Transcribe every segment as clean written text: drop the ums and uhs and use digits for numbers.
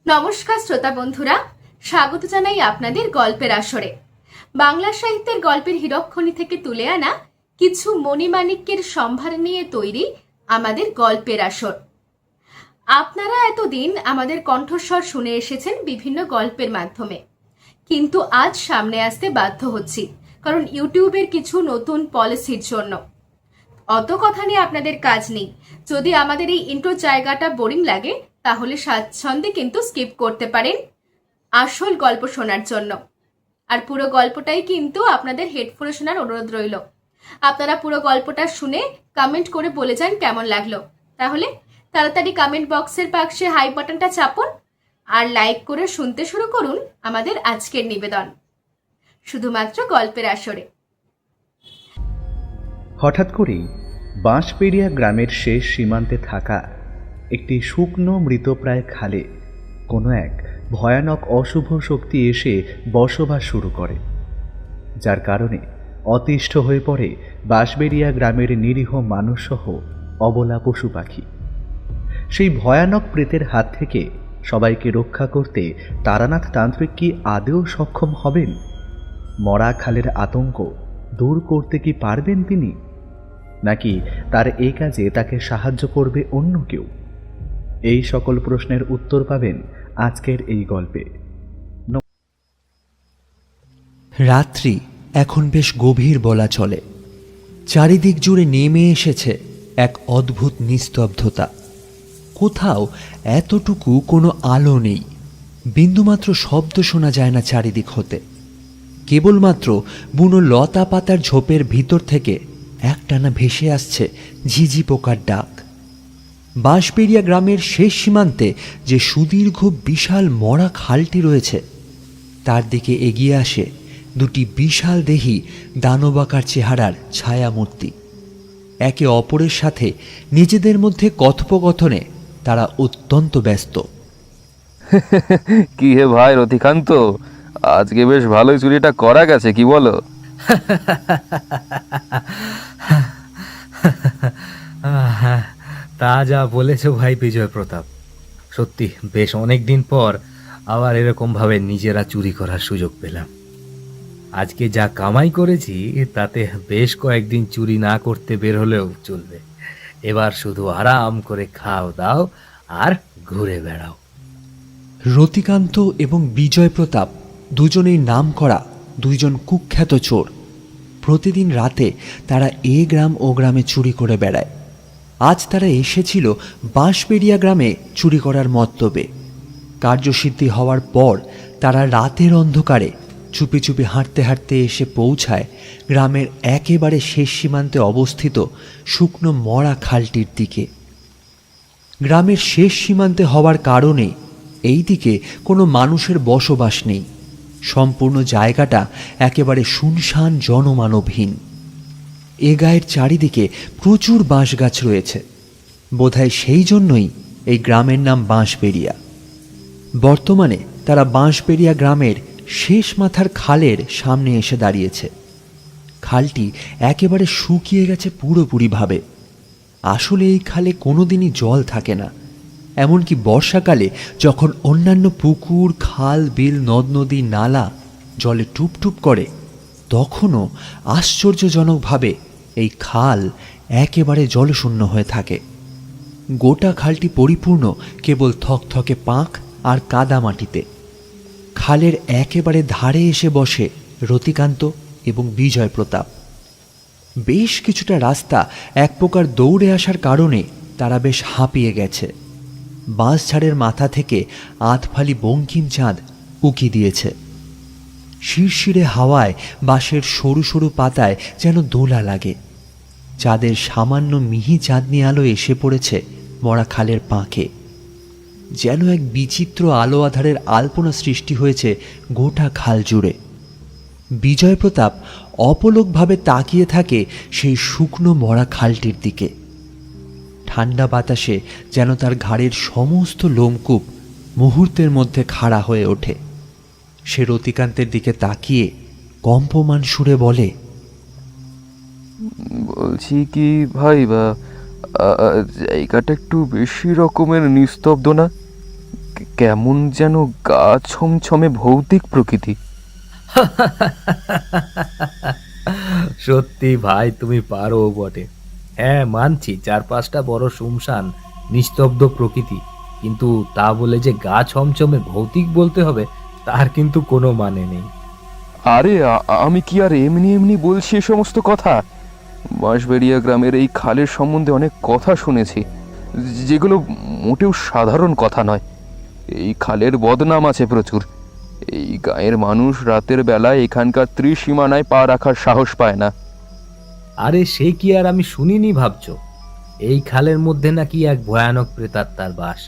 নমস্কার শ্রোতা বন্ধুরা, স্বাগত জানাই আপনাদের গল্পের আসরে। বাংলা সাহিত্যের গল্পের হীরকখনি থেকে তুলে আনা কিছু মণিমাণিক্যের সম্ভার নিয়ে তৈরি আমাদের গল্পের আসর। আপনারা এতদিন আমাদের কণ্ঠস্বর শুনে এসেছেন বিভিন্ন গল্পের মাধ্যমে, কিন্তু আজ সামনে আসতে বাধ্য হচ্ছি কারণ ইউটিউবের কিছু নতুন পলিসির জন্য। অত কথা নিয়ে আপনাদের কাজ নেই। যদি আমাদের এই ইন্ট্রো জায়গাটা বোরিং লাগে তাহলে স্বাচ্ছন্দ্যে কিন্তু স্কিপ করতে পারেন আসল গল্প শোনার জন্য। আর পুরো গল্পটাই কিন্তু আপনাদের হেডফোনে শোনার অনুরোধ রইল। আপনারা পুরো গল্পটা শুনে কমেন্ট করে বলে যান কেমন লাগলো। তাহলে তাড়াতাড়ি কমেন্ট বক্সের বাক্সে হাই বাটনটা চাপুন আর লাইক করে শুনতে শুরু করুন আমাদের আজকের নিবেদন, শুধুমাত্র গল্পের আসরে। হঠাৎ করেই বাঁশপেড়িয়া গ্রামের শেষ সীমান্তে থাকা একটি শুকনো মৃতপ্রায় খালে কোনো এক ভয়ানক অশুভ শক্তি এসে বসবাস শুরু করে, যার কারণে অতিষ্ঠ হয়ে পড়ে বাঁশবেড়িয়া গ্রামের নিরীহ মানুষসহ অবলা পশু পাখি। সেই ভয়ানক প্রেতের হাত থেকে সবাইকে রক্ষা করতে তারানাথ তান্ত্রিক কি আদৌ সক্ষম হবেন? মরা খালের আতঙ্ক দূর করতে কি পারবেন তিনি, নাকি তার এই কাজে তাকে সাহায্য করবে অন্য কেউ? এই সকল প্রশ্নের উত্তর পাবেন আজকের এই গল্পে। রাত্রি এখন বেশ গভীর বলা চলে। চারিদিক জুড়ে নেমে এসেছে এক অদ্ভুত নিস্তব্ধতা। কোথাও এতটুকু কোনো আলো নেই, বিন্দুমাত্র শব্দ শোনা যায় না চারিদিক হতে। কেবলমাত্র বুনো লতা পাতার ঝোপের ভিতর থেকে একটানা ভেসে আসছে ঝিঝি পোকার ডাক। বাঁশপেড়িয়া গ্রামের শেষ সীমান্তে যে সুদীর্ঘ বিশাল মরা খালটি রয়েছে, তার দিকে এগিয়ে আসে দুটি বিশাল দেহী দানবাকার চেহারার ছায়ামূর্তি। একে অপরের সাথে নিজেদের মধ্যে কথোপকথনে তারা অত্যন্ত ব্যস্ত। কি হে ভাই রতিকান্ত, আজকে বেশ ভালোই চুরিটা করা গেছে, কি বলো? তা যা বলেছ ভাই বিজয় প্রতাপ, সত্যি বেশ অনেক দিন পর আবার এরকমভাবে নিজেরা চুরি করার সুযোগ পেলাম। আজকে যা কামাই করেছি তাতে বেশ কয়েকদিন চুরি না করতে বের হলেও চলবে। এবার শুধু আরাম করে খাও দাও আর ঘুরে বেড়াও। রতিকান্ত এবং বিজয় প্রতাপ দুজনেই নাম করা দুইজন কুখ্যাত চোর। প্রতিদিন রাতে তারা এ গ্রাম ও গ্রামে চুরি করে বেড়ায়। আজ তারা এসেছিল বাঁশপেড়িয়া গ্রামে চুরি করার মতলবে। কার্যসিদ্ধি হওয়ার পর তারা রাতের অন্ধকারে চুপি চুপি হাঁটতে হাঁটতে এসে পৌঁছায় গ্রামের একেবারে শেষ সীমান্তে অবস্থিত শুকনো মরা খালটির দিকে। গ্রামের শেষ সীমান্তে হওয়ার কারণে এই দিকে কোনো মানুষের বসবাস নেই। সম্পূর্ণ জায়গাটা একেবারে শুনশান জনমানবহীন। এ গায়ের চারিদিকে প্রচুর বাঁশ গাছ রয়েছে। বোধহয় সেই জন্যই এই গ্রামের নাম বাঁশপেড়িয়া। বর্তমানে তারা বাঁশপেড়িয়া গ্রামের শেষ মাথার খালের সামনে এসে দাঁড়িয়েছে। খালটি একেবারে শুকিয়ে গেছে পুরোপুরিভাবে। আসলে এই খালে কোনোদিনই জল থাকে না। এমনকি বর্ষাকালে যখন অন্যান্য পুকুর, খাল, বিল, নদ নদী, নালা জলে টুপটুপ করে, তখনও আশ্চর্যজনকভাবে এই খাল একেবারে জলশূন্য হয়ে থাকে। গোটা খালটি পরিপূর্ণ কেবল থকথকে পাঁক আর কাদামাটিতে। খালের একেবারে ধারে এসে বসে রতিকান্ত এবং বিজয় প্রতাপ। বেশ কিছুটা রাস্তা এক প্রকার দৌড়ে আসার কারণে তারা বেশ হাঁপিয়ে গেছে। বাঁশঝাড়ের মাথা থেকে আধফালি বঙ্কিম চাঁদ উকি দিয়েছে। শিরশিরে হাওয়ায় বাঁশের সরু সরু পাতায় যেন দোলা লাগে। চাঁদের সামান্য মিহি চাঁদনি আলো এসে পড়েছে মরা খালের পাঁকে। যেন এক বিচিত্র আলো আধারের আলপনা সৃষ্টি হয়েছে গোটা খাল জুড়ে। বিজয় প্রতাপ অপলকভাবে তাকিয়ে থাকে সেই শুকনো মরা খালটির দিকে। ঠান্ডা বাতাসে যেন তার ঘাড়ের সমস্ত লোমকূপ মুহূর্তের মধ্যে খাড়া হয়ে ওঠে। সে রতিকান্তের দিকে তাকিয়ে কম্পমান সুরে বলে, বলছি কি ভাই, জায়গাটা একটু বেশি রকমের নিস্তব্ধ না? কেমন যেন গা ছমছমে ভৌতিক প্রকৃতি। সত্যি ভাই, তুমি পারো বটে। হ্যাঁ, মানছি চারপাশটা বড় শুমশান নিস্তব্ধ প্রকৃতি, কিন্তু তা বলে যে গা ছমছমে ভৌতিক বলতে হবে তার কিন্তু কোনো মানে নেই। আরে আমি কি আর এমনি এমনি বলছি এ সমস্ত কথা? বাঁশবেড়িয়া গ্রামের এই খালের সম্বন্ধে অনেক কথা শুনেছি, যেগুলো মোটেও সাধারণ কথা নয়। এই খালের বদনাম আছে প্রচুর। এই গাঁয়ের মানুষ রাতের বেলায় এখানকার ত্রিসীমানায় পা রাখার সাহস পায় না। আরে সে কি আর আমি শুনিনি ভাবছো? এই খালের মধ্যে নাকি এক ভয়ানক প্রেতাত্মার বাস।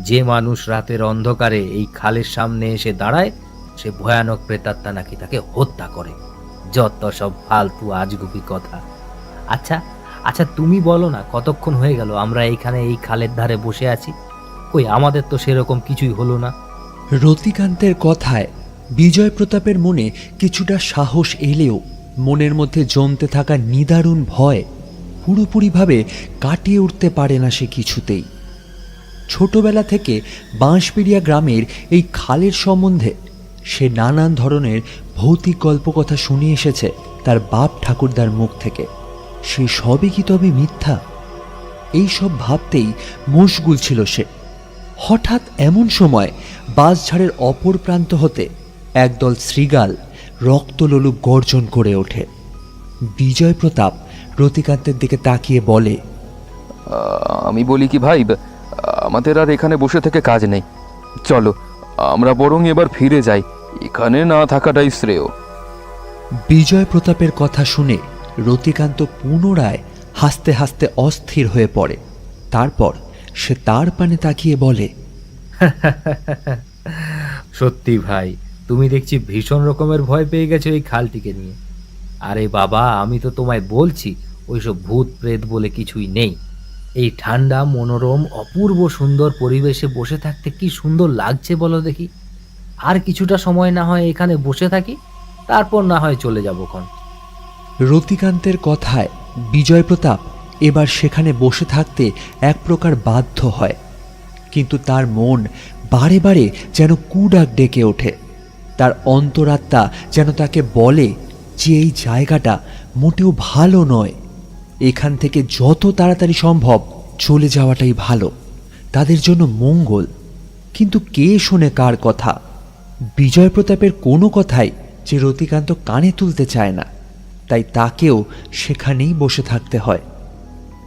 যে মানুষ রাতের অন্ধকারে এই খালের সামনে এসে দাঁড়ায়, সে ভয়ানক প্রেতাত্মা নাকি তাকে হত্যা করে। যত সব ফালতু আজগুবি কথা। আচ্ছা আচ্ছা, তুমি বলো না, কতক্ষণ হয়ে গেল আমরা এইখানে এই খালের ধারে বসে আছি? কই, আমাদের তো সেরকম কিছুই হলো না। রতিকান্তের কথায় বিজয় প্রতাপের মনে কিছুটা সাহস এলেও মনের মধ্যে জমতে থাকা নিদারুণ ভয় পুরোপুরিভাবে কাটিয়ে উঠতে পারে না সে কিছুতেই। ছোটবেলা থেকে বাঁশবেড়িয়া গ্রামের এই খালের সম্বন্ধে সে নানান ধরনের ভৌতিক গল্পকথা শুনে এসেছে তার বাপ ঠাকুরদার মুখ থেকে। সে সবই কি তবে মিথ্যা? এই সব ভাবতেই মশগুল ছিল সে। হঠাৎ এমন সময় বাঁশঝাড়ের অপর প্রান্ত হতে একদল শৃগাল রক্তলোলুপ গর্জন করে ওঠে। বিজয় প্রতাপ রতিকান্তের দিকে তাকিয়ে বলে, আমি বলি কি ভাই, আমাদের আর এখানে বসে থেকে কাজ নেই। চলো আমরা বরং এবার ফিরে যাই, এখানে না থাকাটাই শ্রেয়। বিজয় প্রতাপের কথা শুনে রতিকান্ত পুনরায় হাসতে হাসতে অস্থির হয়ে পড়ে। তারপর সে তার পানে তাকিয়ে বলে, সত্যি ভাই, তুমি দেখছি ভীষণ রকমের ভয় পেয়ে গেছো এই খালটিকে নিয়ে। আরে বাবা, আমি তো তোমায় বলছি ওইসব ভূত প্রেত বলে কিছুই নেই। এই ঠান্ডা মনোরম অপূর্ব সুন্দর পরিবেশে বসে থাকতে কি সুন্দর লাগছে বলো দেখি। আর কিছুটা সময় না হয় এখানে বসে থাকি, তারপর না হয় চলে যাবো খন। রতিকান্তের কথায় বিজয় প্রতাপ এবার সেখানে বসে থাকতে এক প্রকার বাধ্য হয়, কিন্তু তার মন বারে বারে যেন কুডাক ডেকে ওঠে। তার অন্তরাত্মা যেন তাকে বলে যে এই জায়গাটা মোটেও ভালো নয়, এখান থেকে যত তাড়াতাড়ি সম্ভব চলে যাওয়াটাই ভালো, তাদের জন্য মঙ্গল। কিন্তু কে শোনে কার কথা? বিজয় প্রতাপের কোনো কথাই যে রতিকান্ত কানে তুলতে চায় না, তাই তাকেও সেখানেই বসে থাকতে হয়।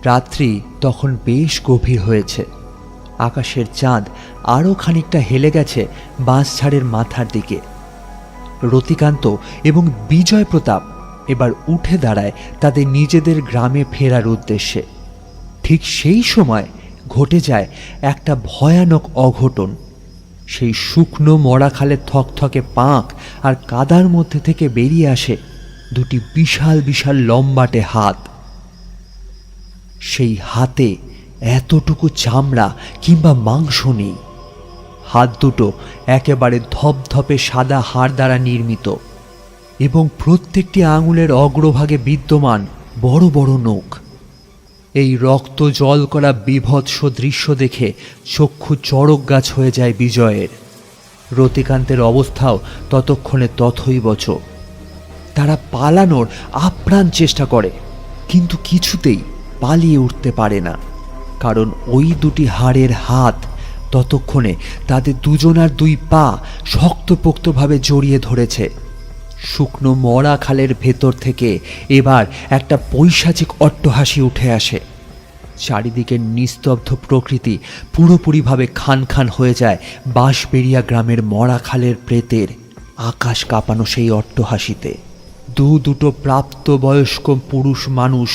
রাত্রি তখন বেশ গভীর হয়েছে। আকাশের চাঁদ আরও খানিকটা হেলে গেছে বাঁশঝাড়ের মাথার দিকে। রতিকান্ত এবং বিজয় প্রতাপ এবার উঠে দাঁড়ায় তাদের নিজেদের গ্রামে ফেরার উদ্দেশ্যে। ঠিক সেই সময় ঘটে যায় একটা ভয়ানক অঘটন। সেই শুকনো মরা খালের থকথকে পাঁক আর কাদার মধ্যে থেকে বেরিয়ে আসে দুটি বিশাল বিশাল লম্বাটে হাত। সেই হাতে এতটুকু চামড়া কিংবা মাংস নেই। হাত দুটো একেবারে ধপধপে সাদা হাড় দ্বারা নির্মিত এবং প্রত্যেকটি আঙুলের অগ্রভাগে বিদ্যমান বড় বড় নখ। এই রক্ত জল করা বীভৎস দৃশ্য দেখে চক্ষু চড়ক গাছ হয়ে যায় বিজয়ের। রতিকান্তের অবস্থাও ততক্ষণে তথৈবচ। তারা পালানোর আপ্রাণ চেষ্টা করে, কিন্তু কিছুতেই পালিয়ে উঠতে পারে না, কারণ ওই দুটি হাড়ের হাত ততক্ষণে তাদের দুজনার দুই পা শক্তপোক্তভাবে জড়িয়ে ধরেছে। শুকনো মরা খালের ভেতর থেকে এবার একটা পৈশাচিক অট্টহাসি উঠে আসে। চারিদিকের নিস্তব্ধ প্রকৃতি পুরোপুরিভাবে খান খান হয়ে যায় বাঁশবেড়িয়া গ্রামের মরা খালের প্রেতের আকাশ কাঁপানো সেই অট্টহাসিতে। দুটো প্রাপ্তবয়স্ক পুরুষ মানুষ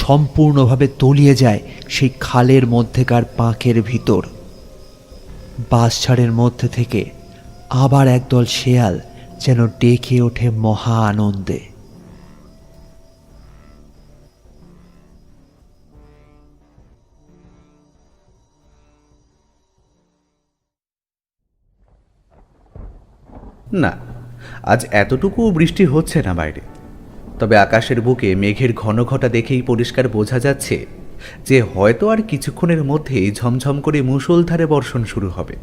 সম্পূর্ণভাবে তলিয়ে যায় সেই খালের মধ্যেকার পাঁকের ভিতর। বাঁশঝাড়ের মধ্যে থেকে আবার একদল শেয়াল যেন ডেকে ওঠে মহা আনন্দে। না, আজ এতটুকুও বৃষ্টি হচ্ছে না বাইরে। তবে আকাশের বুকে মেঘের ঘন ঘটা দেখেই পরিষ্কার বোঝা যাচ্ছে যে হয়তো আর কিছুক্ষণের মধ্যেই ঝমঝম করে মুষলধারে বর্ষণ শুরু হবে।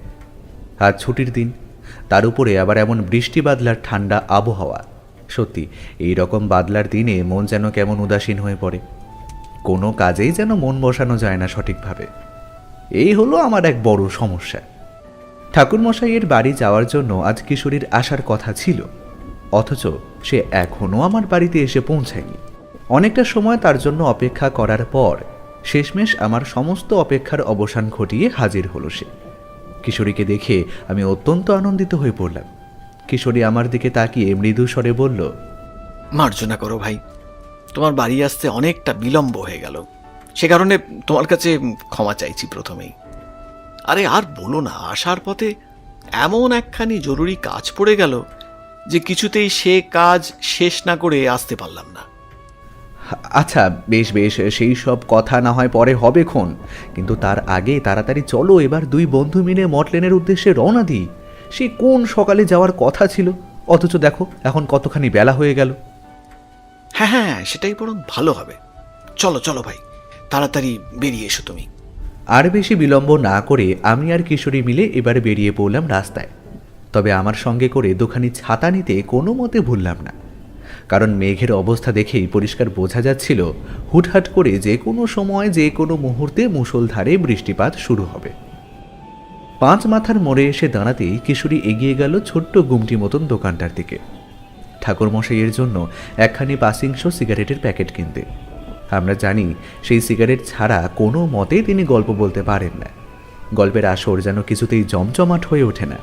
আজ ছুটির দিন, তার উপরে আবার এমন বৃষ্টি বাদলার ঠান্ডা আবহাওয়া। সত্যি এই রকম বাদলার দিনে মন যেন কেমন উদাসীন হয়ে পড়ে, কোনো কাজেই যেন মন বসানো যায় না সঠিকভাবে। এই হলো আমার এক বড় সমস্যা। ঠাকুরমশাইয়ের বাড়ি যাওয়ার জন্য আজ কিশোরীর আসার কথা ছিল, অথচ সে এখনও আমার বাড়িতে এসে পৌঁছায়নি। অনেকটা সময় তার জন্য অপেক্ষা করার পর শেষমেশ আমার সমস্ত অপেক্ষার অবসান ঘটিয়ে হাজির হলো সে। কিশোরীকে দেখে আমি অত্যন্ত আনন্দিত হয়ে পড়লাম। কিশোরী আমার দিকে তাকিয়ে মৃদু স্বরে বলল, মার্জনা করো ভাই, তোমার বাড়ি আসতে অনেকটা বিলম্ব হয়ে গেল, সে কারণে তোমার কাছে ক্ষমা চাইছি প্রথমেই। আরে আর বলো না, আসার পথে এমন একখানি জরুরি কাজ পড়ে গেল যে কিছুতেই সে কাজ শেষ না করে আসতে পারলাম না। আচ্ছা বেশ বেশ, সেই সব কথা না হয় পরে হবে খন, কিন্তু তার আগে তাড়াতাড়ি চলো, এবার দুই বন্ধু মিলে মটলেনের উদ্দেশ্যে রওনা দিই। সে কোন সকালে যাওয়ার কথা ছিল, অথচ দেখো এখন কতখানি বেলা হয়ে গেল। হ্যাঁ হ্যাঁ, সেটাই বরং ভালো হবে। চলো চলো ভাই, তাড়াতাড়ি বেরিয়ে এসো তুমি। আর বেশি বিলম্ব না করে আমি আর কিশোরী মিলে এবার বেরিয়ে পড়লাম রাস্তায়। তবে আমার সঙ্গে করে দুখানি ছাতা নিতে কোনো মতে ভুললাম না, কারণ মেঘের অবস্থা দেখেই পরিষ্কার বোঝা যাচ্ছিল হুটহাট করে যে কোনো সময় যে কোনো মুহূর্তে মুষলধারে বৃষ্টিপাত শুরু হবে। 5 মাথার মোড়ে এসে দাঁড়াতেই কিশোরী এগিয়ে গেল ছোট্ট গুমটি মতন দোকানটার দিকে, ঠাকুরমশাইয়ের জন্য একখানি পাসিংশ সিগারেটের প্যাকেট কিনতে। আমরা জানি সেই সিগারেট ছাড়া কোনো মতে তিনি গল্প বলতে পারেন না, গল্পের আসর যেন কিছুতেই জমজমাট হয়ে ওঠে না।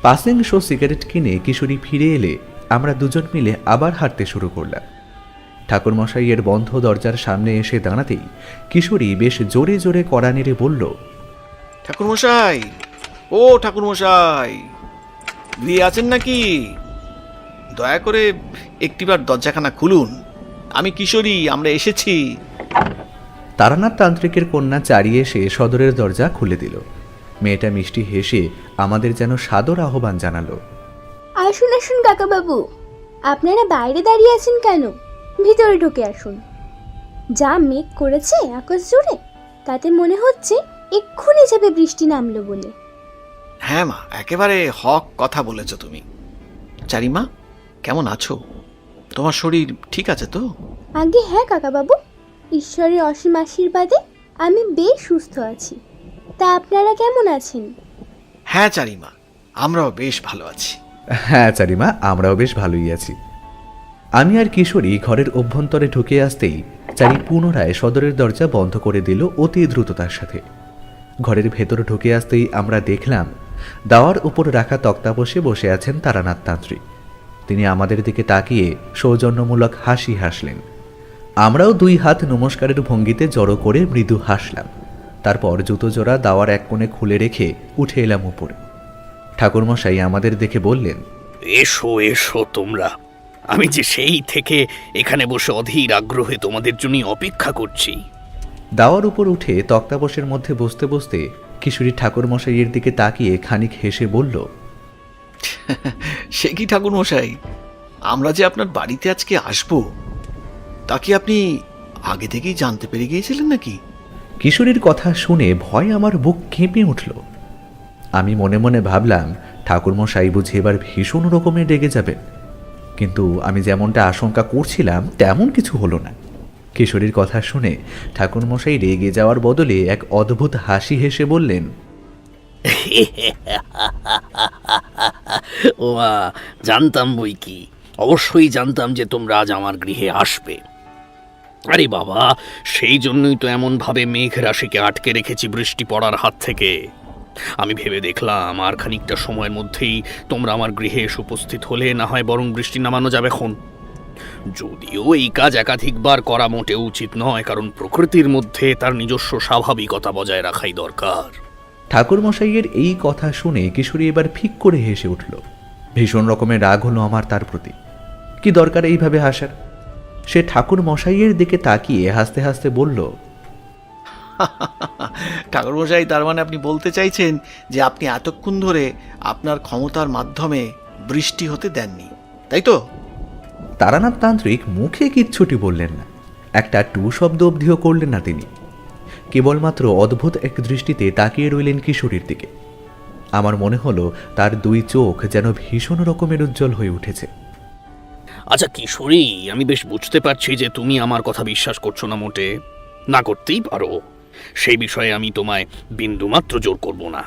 পাসিংশ সিগারেট কিনে কিশোরী ফিরে এলে আমরা দুজন মিলে আবার হাঁটতে শুরু করলাম। ঠাকুরমশাইয়ের বন্ধ দরজার সামনে এসে দাঁড়াতেই কিশোরী বেশ জোরে জোরে কড়া নেড়ে বলল, ঠাকুরমশাই, ও ঠাকুরমশাই, গৃহে আছেন নাকি? দয়া করে একটিবার দরজাখানা খুলুন, আমি কিশোরী, আমরা এসেছি। তারানাথ তান্ত্রিকের কন্যা চারিয়ে এসে সদরের দরজা খুলে দিল। মেয়েটা মিষ্টি হেসে আমাদের যেন সাদর আহ্বান জানালো। আসুন আসুন কাকাবাবু, আপনারা বাইরে দাঁড়িয়ে আছেন কেন? ভিতরে ঢুকে আসুন। যা মেঘ করেছে আকাশ জুড়ে, তাতে মনে হচ্ছে এক্ষুনি যাবে বৃষ্টি নামলো বলে। হ্যাঁ মা, একেবারে হক কথা বলেছ তুমি। চারিমা, কেমন আছো? তোমার শরীর ঠিক আছে তো? আগে হ্যাঁ কাকাবাবু, ঈশ্বরের অসীম আশীর্বাদে আমি বেশ সুস্থ আছি। তা আপনারা কেমন আছেন? হ্যাঁ চারিমা, আমরাও বেশ ভালো আছি। হ্যাঁ চারিমা, আমরাও বেশ ভালোই আছি। আমি আর কিশোরী ঘরের অভ্যন্তরে ঢুকে আসতেই চারি পুনরায় সদরের দরজা বন্ধ করে দিল অতি দ্রুততার সাথে। ঘরের ভেতর ঢুকে আসতেই আমরা দেখলাম দাওয়ার উপর রাখা তক্তাপোষে বসে আছেন তারানাথ তান্ত্রিক। তিনি আমাদের দিকে তাকিয়ে সৌজন্যমূলক হাসি হাসলেন। আমরাও 2 হাত নমস্কারের ভঙ্গিতে জড়ো করে মৃদু হাসলাম। তারপর জুতো জোড়া দাওয়ার এক কোণে খুলে রেখে উঠে এলাম উপরে। ঠাকুরমশাই আমাদের দেখে বললেন, এসো এসো তোমরা, আমি যে সেই থেকে এখানে বসে অধীর আগ্রহে তোমাদের জন্য অপেক্ষা করছি। দাওয়ার উপর উঠে তক্তাপোষের মধ্যে বসতে বসতে কিশোরী ঠাকুরমশাইয়ের দিকে তাকিয়ে খানিক হেসে বলল, সে কি ঠাকুরমশাই, আমরা যে আপনার বাড়িতে আজকে আসবো তা কি আপনি আগে থেকেই জানতে পেরে গিয়েছিলেন নাকি? কিশোরীর কথা শুনে ভয় আমার বুক কেঁপে উঠল। আমি মনে মনে ভাবলাম ঠাকুরমশাই বুঝি এবার ভীষণ রকমের রেগে যাবেন, কিন্তু আমি যেমনটা আশঙ্কা করছিলাম তেমন কিছু হলো না। কিশোরীর কথা শুনে ঠাকুরমশাই রেগে যাওয়ার বদলে এক অদ্ভুত হাসি হেসে বললেন, ও জানতাম বই কি, অবশ্যই জানতাম যে তোমরা আজ আমার গৃহে আসবে। আরে বাবা, সেই জন্যই তো এমন ভাবে মেঘ রাশিকে আটকে রেখেছি বৃষ্টি পড়ার হাত থেকে। আমি ভেবে দেখলাম আর খানিকটা সময়ের মধ্যেই তোমরা আমার গৃহে এসে উপস্থিত হলে না হয় বরং বৃষ্টি নামানো যাবে খন। যদিও এই কাজ একাধিকবার করা মোটেও উচিত নয়, কারণ প্রকৃতির মধ্যে তার নিজস্ব স্বাভাবিকতা বজায় রাখাই দরকার। ঠাকুরমশাইয়ের এই কথা শুনে কিশোরী এবার ফিক করে হেসে উঠল। ভীষণ রকমের রাগ হলো আমার তার প্রতি। কি দরকার এইভাবে হাসার? সে ঠাকুরমশাইয়ের দিকে তাকিয়ে হাসতে হাসতে বলল, ঠাকুরমশাই, তার মানে আপনি বলতে চাইছেন যে আপনি এতক্ষণ ধরে আপনার ক্ষমতার মাধ্যমে বৃষ্টি হতে দেননি, তাই তো? তারানাথ তান্ত্রিক মুখে কিচ্ছুটি বললেন না, একটা টু শব্দ অবধিও করলেন না তিনি। কেবলমাত্র অদ্ভুত এক দৃষ্টিতে তাকিয়ে রইলেন কিশোরীর দিকে। আমার মনে হলো তার দুই চোখ যেন ভীষণ রকমের উজ্জ্বল হয়ে উঠেছে। আচ্ছা কিশোরী, আমি বেশ বুঝতে পারছি যে তুমি আমার কথা বিশ্বাস করছো না, মোটে না করতেই পারো। সেই বিষয়ে আমি তোমায় বিন্দুমাত্র জোর করব না।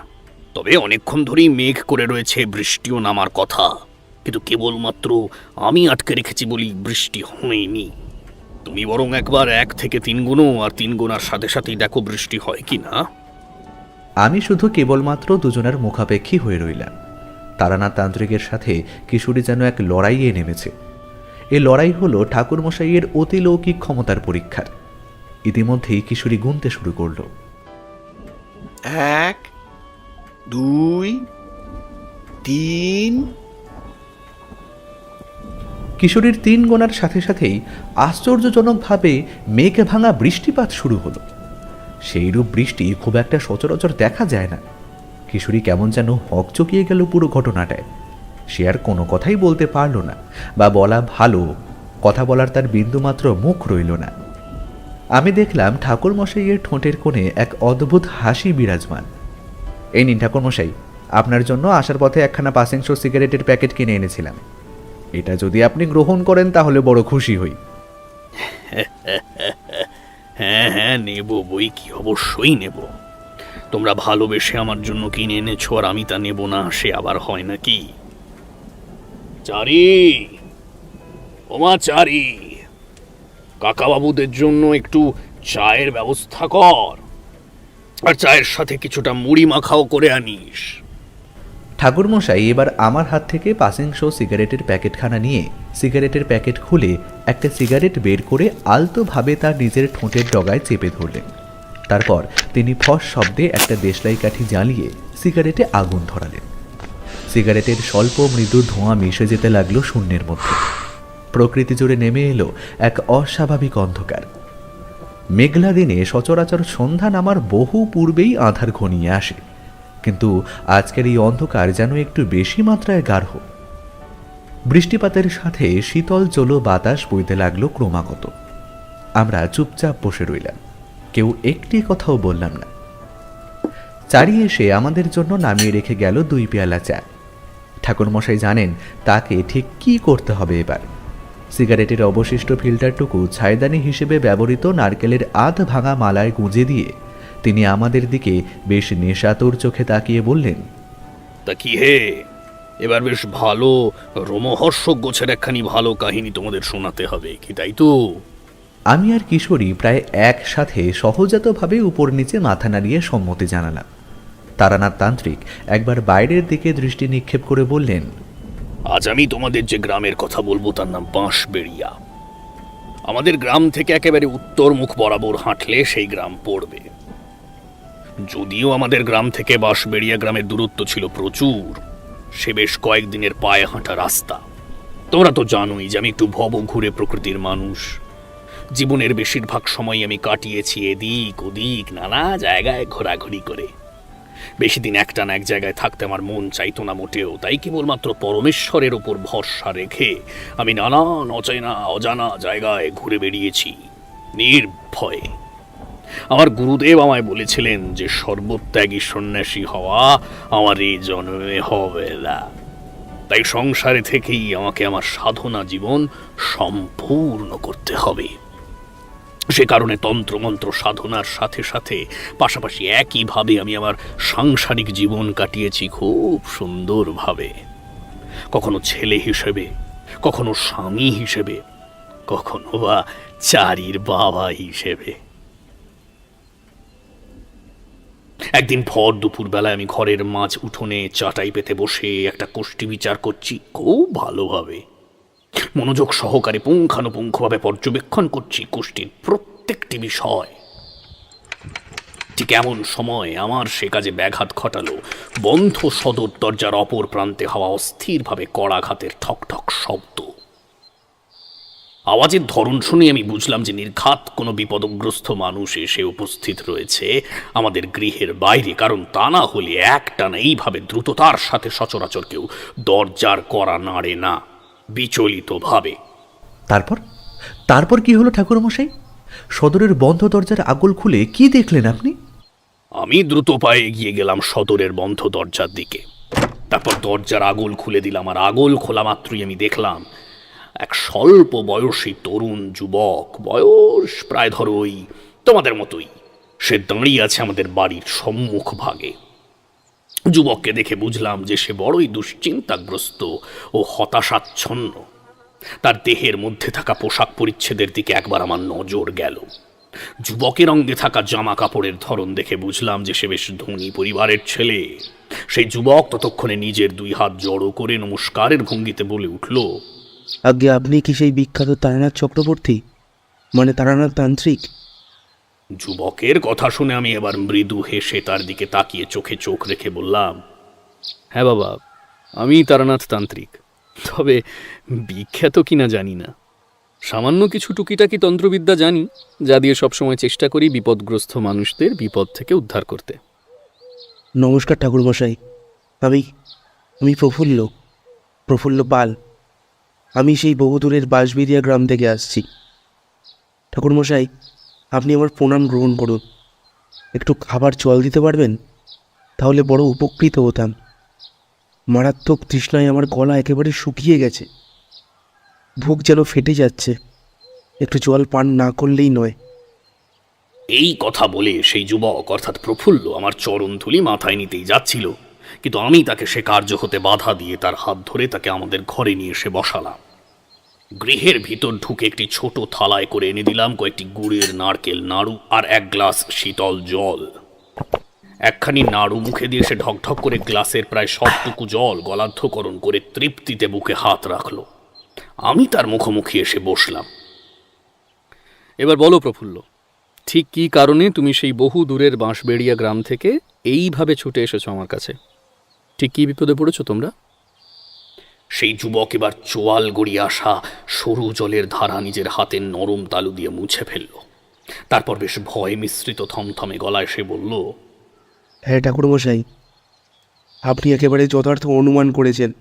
তবে অনেকক্ষণ ধরেই মেঘ করে রয়েছে, বৃষ্টিও নামার কথা, কিন্তু কেবলমাত্র আমি আটকে রেখেছি বলি বৃষ্টি হয়নি। তুমি বরং একবার 1 থেকে 3 গুণো, আর 3 গুণার সাথে সাথেই দেখো বৃষ্টি হয় কি না। আমি শুধু কেবলমাত্র দুজনের মুখাপেক্ষী হয়ে রইলাম। তারানাথ তান্ত্রিকের সাথে কিশোরী যেন এক লড়াইয়ে নেমেছে। এ লড়াই হলো ঠাকুরমশাইয়ের অতিলৌকিক ক্ষমতার পরীক্ষার। ইতিমধ্যেই কিশোরী গুনতে শুরু করল। 1 2 3। কিশোরীর 3 গোনার সাথে সাথেই আশ্চর্যজনকভাবে মেঘ ভাঙা বৃষ্টিপাত শুরু হলো। সেইরূপ বৃষ্টি খুব একটা সচরাচর দেখা যায় না। কিশোরী কেমন যেন হকচকিয়ে গেল পুরো ঘটনাটায়। সে আর কোনো কথাই বলতে পারল না, বা বলা ভালো, কথা বলার তার বিন্দুমাত্র মুখ রইল না। আমি দেখলাম ঠাকুরমশাইয়ের ঠোঁটের কোণে এক অদ্ভুত হাসি বিরাজমান। এই নিন ঠাকুরমশাই, আপনার জন্য আসার পথে একখানা পাসিংশ সিগারেটের প্যাকেট কিনে এনেছিলাম। এটা যদি আপনি গ্রহণ করেন তাহলে বড় খুশি হই। হ্যাঁ হ্যাঁ, নেব বই কি, অবশ্যই নেব। তোমরা ভালোবেসে আমার জন্য কিনে এনেছো, আর আমি তা নেব না, সে আবার হয় নাকি? চারি, ওমা চারি, কাকাবাবুদের জন্য একটু চায়ের ব্যবস্থা কর, আর চায়ের সাথে কিছুটা মুড়ি মাখাও করে আনিস। ঠাকুরমশাই এবার আমার হাত থেকে পাসিংশ সিগারেটের প্যাকেটখানা নিয়ে সিগারেটের প্যাকেট খুলে একটা সিগারেট বের করে আলতোভাবে তার নিজের ঠোঁটের ডগায় চেপে ধরলেন। তারপর তিনি ফস শব্দে একটা দেশলাই কাঠি জ্বালিয়ে সিগারেটে আগুন ধরালেন। সিগারেটের স্বল্প মৃদু ধোঁয়া মিশে যেতে লাগলো শূন্যের মধ্যে। প্রকৃতি জুড়ে নেমে এলো এক অস্বাভাবিক অন্ধকার। মেঘলা দিনে সচরাচর সন্ধ্যা নামার বহু পূর্বেই আঁধার ঘনিয়ে আসে, কিন্তু আজকের এই অন্ধকার যেন একটু বেশি মাত্রায় গাঢ়। বৃষ্টিপাতের সাথে শীতল জলো বাতাস বইতে লাগলো ক্রমাগত। আমরা চুপচাপ বসে রইলাম, কেউ একটি কথাও বললাম না। চারি এসে আমাদের জন্য নামিয়ে রেখে গেল 2 পেয়ালা চা। ঠাকুরমশাই জানেন তাকে ঠিক কি করতে হবে এবার। সিগারেটের অবশিষ্ট ফিল্টারটুকু ছাইদানি হিসেবে ব্যবহৃত নারকেলের আধ ভাঙা মালায় গুঁজে দিয়ে তিনি আমাদের দিকে বেশ নেশাতুর চোখে তাকিয়ে বললেন, তা কি হে, এবার বেশ ভালো রোমহর্ষক গোছের একখানি ভালো কাহিনী তোমাদের শোনাতে হবে কি, তাই তো? আমি আর কিশোরী প্রায় একসাথে সহজাতভাবে উপর নিচে মাথা নাড়িয়ে সম্মতি জানালাম। তারানাথ তান্ত্রিক একবার বাইরের দিকে দৃষ্টি নিক্ষেপ করে বললেন, আজ আমি তোমাদের যে গ্রামের কথা বলবো তার নাম বাঁশবেড়িয়া। আমাদের গ্রাম থেকে একেবারে উত্তর মুখ বরাবর হাঁটলে সেই গ্রাম পড়বে। যদিও আমাদের গ্রাম থেকে বাঁশবেড়িয়া গ্রামের দূরত্ব ছিল প্রচুর, সে বেশ কয়েকদিনের পায়ে হাঁটা রাস্তা। তোমরা তো জানোই যে আমি একটু ভব ঘুরে প্রকৃতির মানুষ। জীবনের বেশিরভাগ সময় আমি কাটিয়েছি এদিক ওদিক নানা জায়গায় ঘোরাঘুরি করে। বেশি দিন একটানা এক জায়গায় থাকতে আমার মন চাইতো না মোটেও, তাই কেবলমাত্র পরমেশ্বরের ওপর ভরসা রেখে আমি নানান অচেনা অজানা জায়গায় ঘুরে বেরিয়েছি নির্ভয়ে। আমার গুরুদেব আমায় বলেছিলেন যে সর্বত্যাগী সন্ন্যাসী হওয়া আমার এই জন্মে হবে না, তাই সংসারে থেকেই আমাকে আমার সাধনা জীবন সম্পূর্ণ করতে হবে। সে কারণে তন্ত্রমন্ত্র সাধনার সাথে সাথে পাশাপাশি একইভাবে আমি আমার সাংসারিক জীবন কাটিয়েছি খুব সুন্দরভাবে। কখনো ছেলে হিসেবে, কখনো স্বামী হিসেবে, কখনো বা চারির বাবা হিসেবে। একদিন ভর দুপুর বেলায় আমি ঘরের মাঝ উঠোনে চাটাই পেতে বসে একটা কোষ্ঠী বিচার করছি খুব ভালোভাবে। মনোযোগ সহকারে পুঙ্খানুপুঙ্খভাবে পর্যবেক্ষণ করছি কোষ্ঠীর প্রত্যেকটি বিষয়। ঠিক এমন সময় আমার সে কাজে ব্যাঘাত ঘটালো বন্ধ সদর দরজার অপর প্রান্তে হওয়া অস্থিরভাবে কড়াঘাতের ঠক ঠক শব্দ। আওয়াজের ধরন শুনে আমি বুঝলাম যে নির্ঘাত কোনো বিপদগ্রস্ত মানুষ এসে উপস্থিত রয়েছে আমাদের গৃহের বাইরে, কারণ তা না হলে একটানা এইভাবে দ্রুততার সাথে সচরাচর কেউ দরজার কড়া নাড়ে না বিচলিত ভাবে। তারপর কি হলো ঠাকুরমশাই? সদরের বন্ধ দরজার আগল খুলে কি দেখলেন আপনি? আমি দ্রুত পায়ে এগিয়ে গেলাম সদরের বন্ধ দরজার দিকে। তারপর দরজার আগল খুলে দিলাম, আর আগল খোলা মাত্রই আমি দেখলাম এক স্বল্প বয়সী তরুণ যুবক, বয়স প্রায় ধরো ওই তোমাদের মতোই। সে দাঁড়িয়ে আছে আমাদের বাড়ির সম্মুখ ভাগে। যুবককে দেখে বুঝলাম যে সে বড়ই দুশ্চিন্তাগ্রস্ত ও হতাশাচ্ছন্ন। তার দেহের মধ্যে থাকা পোশাক পরিচ্ছেদের দিকে একবার আমার নজর গেল। যুবকের অঙ্গে থাকা জামা কাপড়ের ধরন দেখে বুঝলাম যে সে বেশ ধনী পরিবারের ছেলে। সেই যুবক ততক্ষণে নিজের 2 হাত জড়ো করে নমস্কারের ভঙ্গিতে বলে উঠল, আজ্ঞে, আপনি কি সেই বিখ্যাত তারানাথ চক্রবর্তী, মানে তারানাথ তান্ত্রিক? যুবকের কথা শুনে আমি এবার মৃদু হেসে তার দিকে তাকিয়ে চোখে চোখ রেখে বললাম, হ্যাঁ বাবা, আমি তারানাথ তান্ত্রিক, তবে বিখ্যাত কিনা জানি না। সামান্য কিছু টুকিটাকি তন্ত্রবিদ্যা জানি, যা দিয়ে সবসময় চেষ্টা করি বিপদগ্রস্ত মানুষদের বিপদ থেকে উদ্ধার করতে। নমস্কার ঠাকুরমশাই, আমি প্রফুল্ল পাল। আমি সেই বহুদূরের বাঁশবেড়িয়া গ্রাম থেকে আসছি। ঠাকুরমশাই, আপনি আমার প্রণাম গ্রহণ করুন। একটু খাবার জল দিতে পারবেন? তাহলে বড় উপকৃত হতাম। মারাত্মক তৃষ্ণায় আমার গলা একেবারে শুকিয়ে গেছে, বুক যেন ফেটে যাচ্ছে। একটু জল পান না করলেই নয়। এই কথা বলে সেই যুবক অর্থাৎ প্রফুল্ল আমার চরণধুলি মাথায় নিতেই যাচ্ছিল, কিন্তু আমি তাকে সে কার্য হতে বাধা দিয়ে তার হাত ধরে তাকে আমাদের ঘরে নিয়ে এসে বসালাম। গৃহের ভিতর ঢুকে একটি ছোট থালায় করে এনে দিলাম কয়েকটি গুড়ের নারকেল নাড়ু আর 1 গ্লাস শীতল জল। একখানি নাড়ু মুখে দিয়ে সে ঢকঢক করে গ্লাসের প্রায় সবটুকু জল গলাধ্যকরণ করে তৃপ্তিতে বুকে হাত রাখল। আমি তার মুখোমুখি এসে বসলাম। এবার বলো প্রফুল্ল, ঠিক কী কারণে তুমি সেই বহু দূরের বাঁশবেড়িয়া গ্রাম থেকে এইভাবে ছুটে এসেছো আমার কাছে? ঠিক কী বিপদে পড়েছো তোমরা? সেই যুবক এবার চোয়াল গড়িয়ে আসা সরু জলের ধারা নিজের হাতের নরম তালু দিয়ে মুছে ফেলল। তারপর বেশ ভয় মিশ্রিত থমথমে গলায় সে বলল, হ্যাঁ ঠাকুরমশাই, আপনি একেবারে যথার্থ অনুমান করেছেন।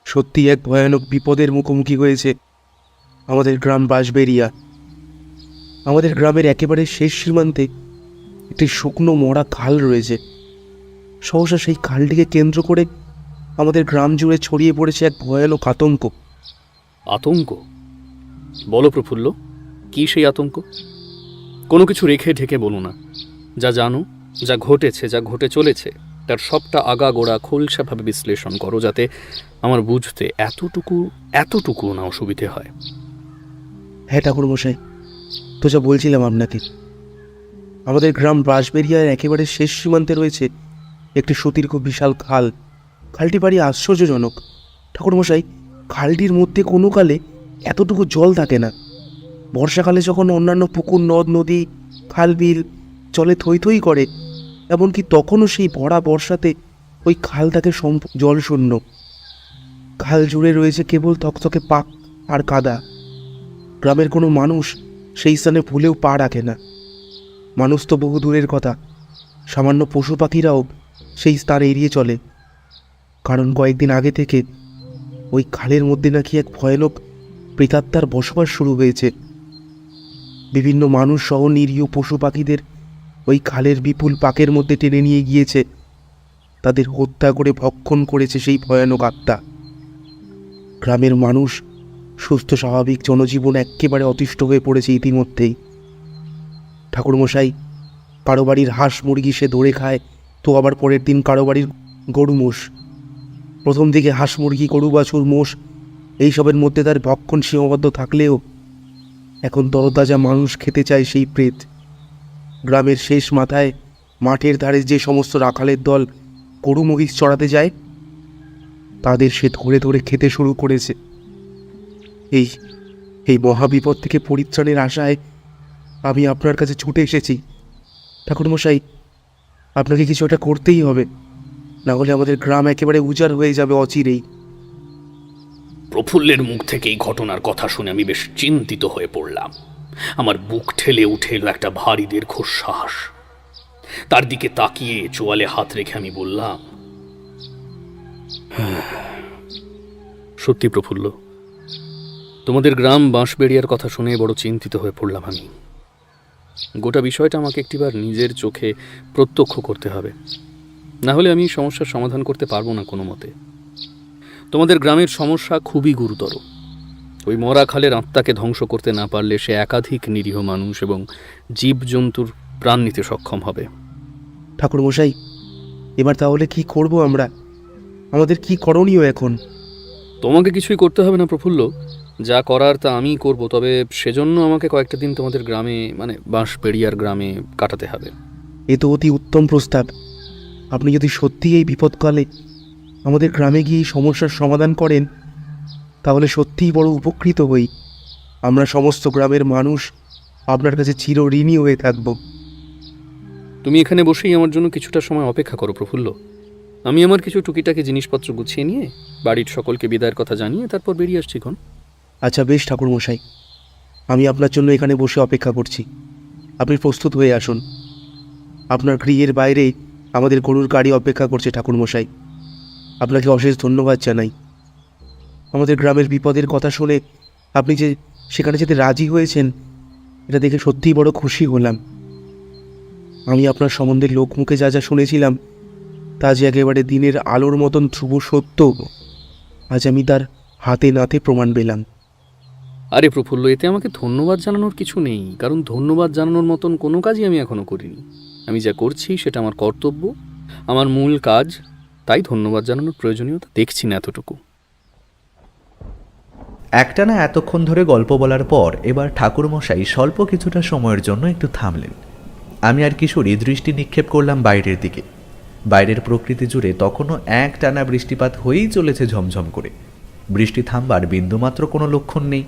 সত্যি এক ভয়ানক বিপদের মুখোমুখি হয়েছে আমাদের গ্রাম বাঁশবেড়িয়া। আমাদের গ্রামের একেবারে শেষ সীমান্তে একটি শুকনো মরা খাল রয়েছে। সহসা সেই খালটিকে কেন্দ্র করে আমাদের গ্রাম জুড়ে ছড়িয়ে পড়েছে এক ভয়ানক আতঙ্ক। আতঙ্ক? বলো প্রফুল্ল, কি সেই আতঙ্ক? কোনো কিছু রেখে ঢেকে বলো না। যা জানো, যা ঘটেছে, যা ঘটে চলেছে, তার সবটা আগাগোড়া খোলসাভাবে বিশ্লেষণ করো, যাতে আমার বুঝতে এতটুকু না অসুবিধে হয়। হ্যাঁ ঠাকুরমশাই, তো যা বলছিলাম আপনাকে, আমাদের গ্রাম বাঁশবেড়িয়ার একেবারে শেষ সীমান্তে রয়েছে একটি সুদীর্ঘ বিশাল খাল। খালটি বাড়ি আশ্চর্যজনক ঠাকুরমশাই। খালটির মধ্যে কোনো কালে এতটুকু জল থাকে না। বর্ষাকালে যখন অন্যান্য পুকুর, নদ নদী, খাল বিল জলে থই থই করে, এমনকি তখনও সেই ভরা বর্ষাতে ওই খাল থাকে জলশূন্য। খাল জুড়ে রয়েছে কেবল থকথকে পাক আর কাদা। গ্রামের কোনো মানুষ সেই স্থানে ভুলেও পা রাখে না। মানুষ তো বহু দূরের কথা, সামান্য পশু পাখিরাও সেই স্থান এড়িয়ে চলে। কারণ কয়েকদিন আগে থেকে ওই খালের মধ্যে নাকি এক ভয়ানক প্রেতাত্মার বসবাস শুরু হয়েছে। বিভিন্ন মানুষ সহ নিরীহ পশু পাখিদের ওই খালের বিপুল পাকের মধ্যে টেনে নিয়ে গিয়েছে। তাদের হত্যা করে ভক্ষণ করেছে সেই ভয়ানক আত্মা। গ্রামের মানুষ, সুস্থ স্বাভাবিক জনজীবন একেবারে অতিষ্ঠ হয়ে পড়েছে ইতিমধ্যেই। ঠাকুরমশাই, কারো বাড়ির হাঁস মুরগি সে ধরে খায়, তো আবার পরের দিন কারো বাড়ির গরু মোষ। প্রথম দিকে হাঁস মুরগি, গরু বাছুর, মোষ এইসবের মধ্যে তার ভক্ষণ সীমাবদ্ধ থাকলেও এখন তরতাজা মানুষ খেতে চায় সেই প্রেত। গ্রামের শেষ মাথায় মাঠের ধারে যে সমস্ত রাখালের দল গরু মহিষ চড়াতে যায়, তাদের সে ধরে ধরে খেতে শুরু করেছে। এই মহাবিপদ থেকে পরিত্রাণের আশায় আমি আপনার কাছে ছুটে এসেছি। ঠাকুরমশাই, আপনাকে কিছু একটা করতেই হবে, না হলে আমাদের গ্রাম একেবারে উজাড় হয়ে যাবে অচিরেই। প্রফুল্লের মুখ থেকে এই ঘটনার কথা শুনে আমি বেশ চিন্তিত হয়ে পড়লাম। আমার বুক ঠেলে উঠে এলো একটা ভারী দীর্ঘশ্বাস। তার দিকে তাকিয়ে চোয়ালে হাত রেখে আমি বললাম, সত্যি প্রফুল্ল, তোমাদের গ্রাম বাঁশবেড়িয়ার কথা শুনে বড় চিন্তিত হয়ে পড়লাম আমি। গোটা বিষয়টা আমাকে একটিবার নিজের চোখে প্রত্যক্ষ করতে হবে, না হলে আমি সমস্যার সমাধান করতে পারবো না কোনো মতে। তোমাদের গ্রামের সমস্যা খুবই গুরুতর। ওই মরা খালের আত্মাকে ধ্বংস করতে না পারলে সে একাধিক নিরীহ মানুষ এবং জীবজন্তুর প্রাণ নিতে সক্ষম হবে। ঠাকুরমশাই, এবার তাহলে কি করব আমরা? আমাদের কি করণীয় এখন? তোমাকে কিছুই করতে হবে না প্রফুল্ল, যা করার তা আমিই করব। তবে সেজন্য আমাকে কয়েকটা দিন তোমাদের গ্রামে, মানে বাঁশবেড়িয়ার গ্রামে কাটাতে হবে। এ তো অতি উত্তম প্রস্তাব। আপনি যদি সত্যি এই বিপদকালে আমাদের গ্রামে গিয়ে এই সমস্যার সমাধান করেন, তাহলে সত্যিই বড় উপকৃত হই। আমরা সমস্ত গ্রামের মানুষ আপনার কাছে চিরঋণী হয়ে থাকব। তুমি এখানে বসেই আমার জন্য কিছুটা সময় অপেক্ষা করো প্রফুল্ল। আমি আমার কিছু টুকিটাকি জিনিসপত্র গুছিয়ে নিয়ে বাড়ির সকলকে বিদায়ের কথা জানিয়ে তারপর বেরিয়ে আসছি। ক্ষণ আচ্ছা বেশ ঠাকুরমশাই, আমি আপনার জন্য এখানে বসে অপেক্ষা করছি। আপনি প্রস্তুত হয়ে আসুন। আপনার গৃহের বাইরে আমাদের গরুর গাড়ি অপেক্ষা করছে ঠাকুরমশাই। আপনাকে অশেষ ধন্যবাদ জানাই। আমাদের গ্রামের বিপদের কথা শুনে আপনি যে সেখানে যেতে রাজি হয়েছেন, এটা দেখে সত্যিই বড় খুশি হলাম। আমি আপনার সম্বন্ধে লোকমুখে যা যা শুনেছিলাম, তা যে একেবারে দিনের আলোর মতন ধ্রুব সত্য, আজ আমি তার হাতে নাতে প্রমাণ পেলাম। আরে প্রফুল্ল, এতে আমাকে ধন্যবাদ জানানোর কিছু নেই, কারণ ধন্যবাদ জানানোর মতন কোনো কাজই আমি এখনো করিনি। আমি যা করছি সেটা আমার কর্তব্য, আমার মূল কাজ, তাই ধন্যবাদ জানানোর প্রয়োজনীয়তা দেখছি না এতটুকু। একটানা এতক্ষণ ধরে গল্প বলার পর এবার ঠাকুরমশাই স্বল্প কিছুটা সময়ের জন্য একটু থামলেন। আমি আর কিশোরী দৃষ্টি নিক্ষেপ করলাম বাইরের দিকে। বাইরের প্রকৃতি জুড়ে তখনও একটানা বৃষ্টিপাত হয়েই চলেছে ঝমঝম করে। বৃষ্টি থামবার বিন্দুমাত্র কোনো লক্ষণ নেই।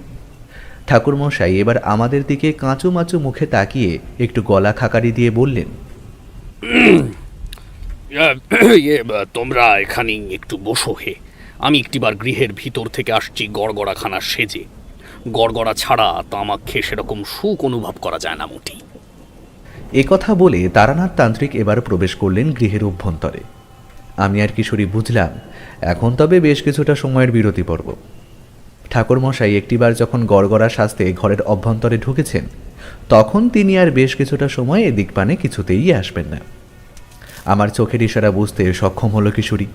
ঠাকুরমশাই এবার আমাদের দিকে কাঁচুমাচু মুখে তাকিয়ে একটু গলা খাকারি দিয়ে বললেন, তোমরা এখানেই একটু বসো হে। আমি একটিবার গৃহের ভিতর থেকে আসছি গড়গড়াখানা সেজে। গড়গড়া ছাড়া তামাক খেয়ে সেরকম সুখ অনুভব করা যায় না মোটেই। একথা বলে তারানাথ তান্ত্রিক এবার প্রবেশ করলেন গৃহের অভ্যন্তরে। আমি আর কিশোরী বুঝলাম এখন তবে বেশ কিছুটা সময়ের বিরতি পর্ব। ঠাকুরমশাই একটিবার যখন গড়গড়া সাজতে ঘরের অভ্যন্তরে ঢুকেছেন, তখন তিনি আর বেশ কিছুটা সময় এদিক পানে কিছুতেই আসবেন না। আমার চোখের ইশারা বুঝতে সক্ষম হলো কিশোরী।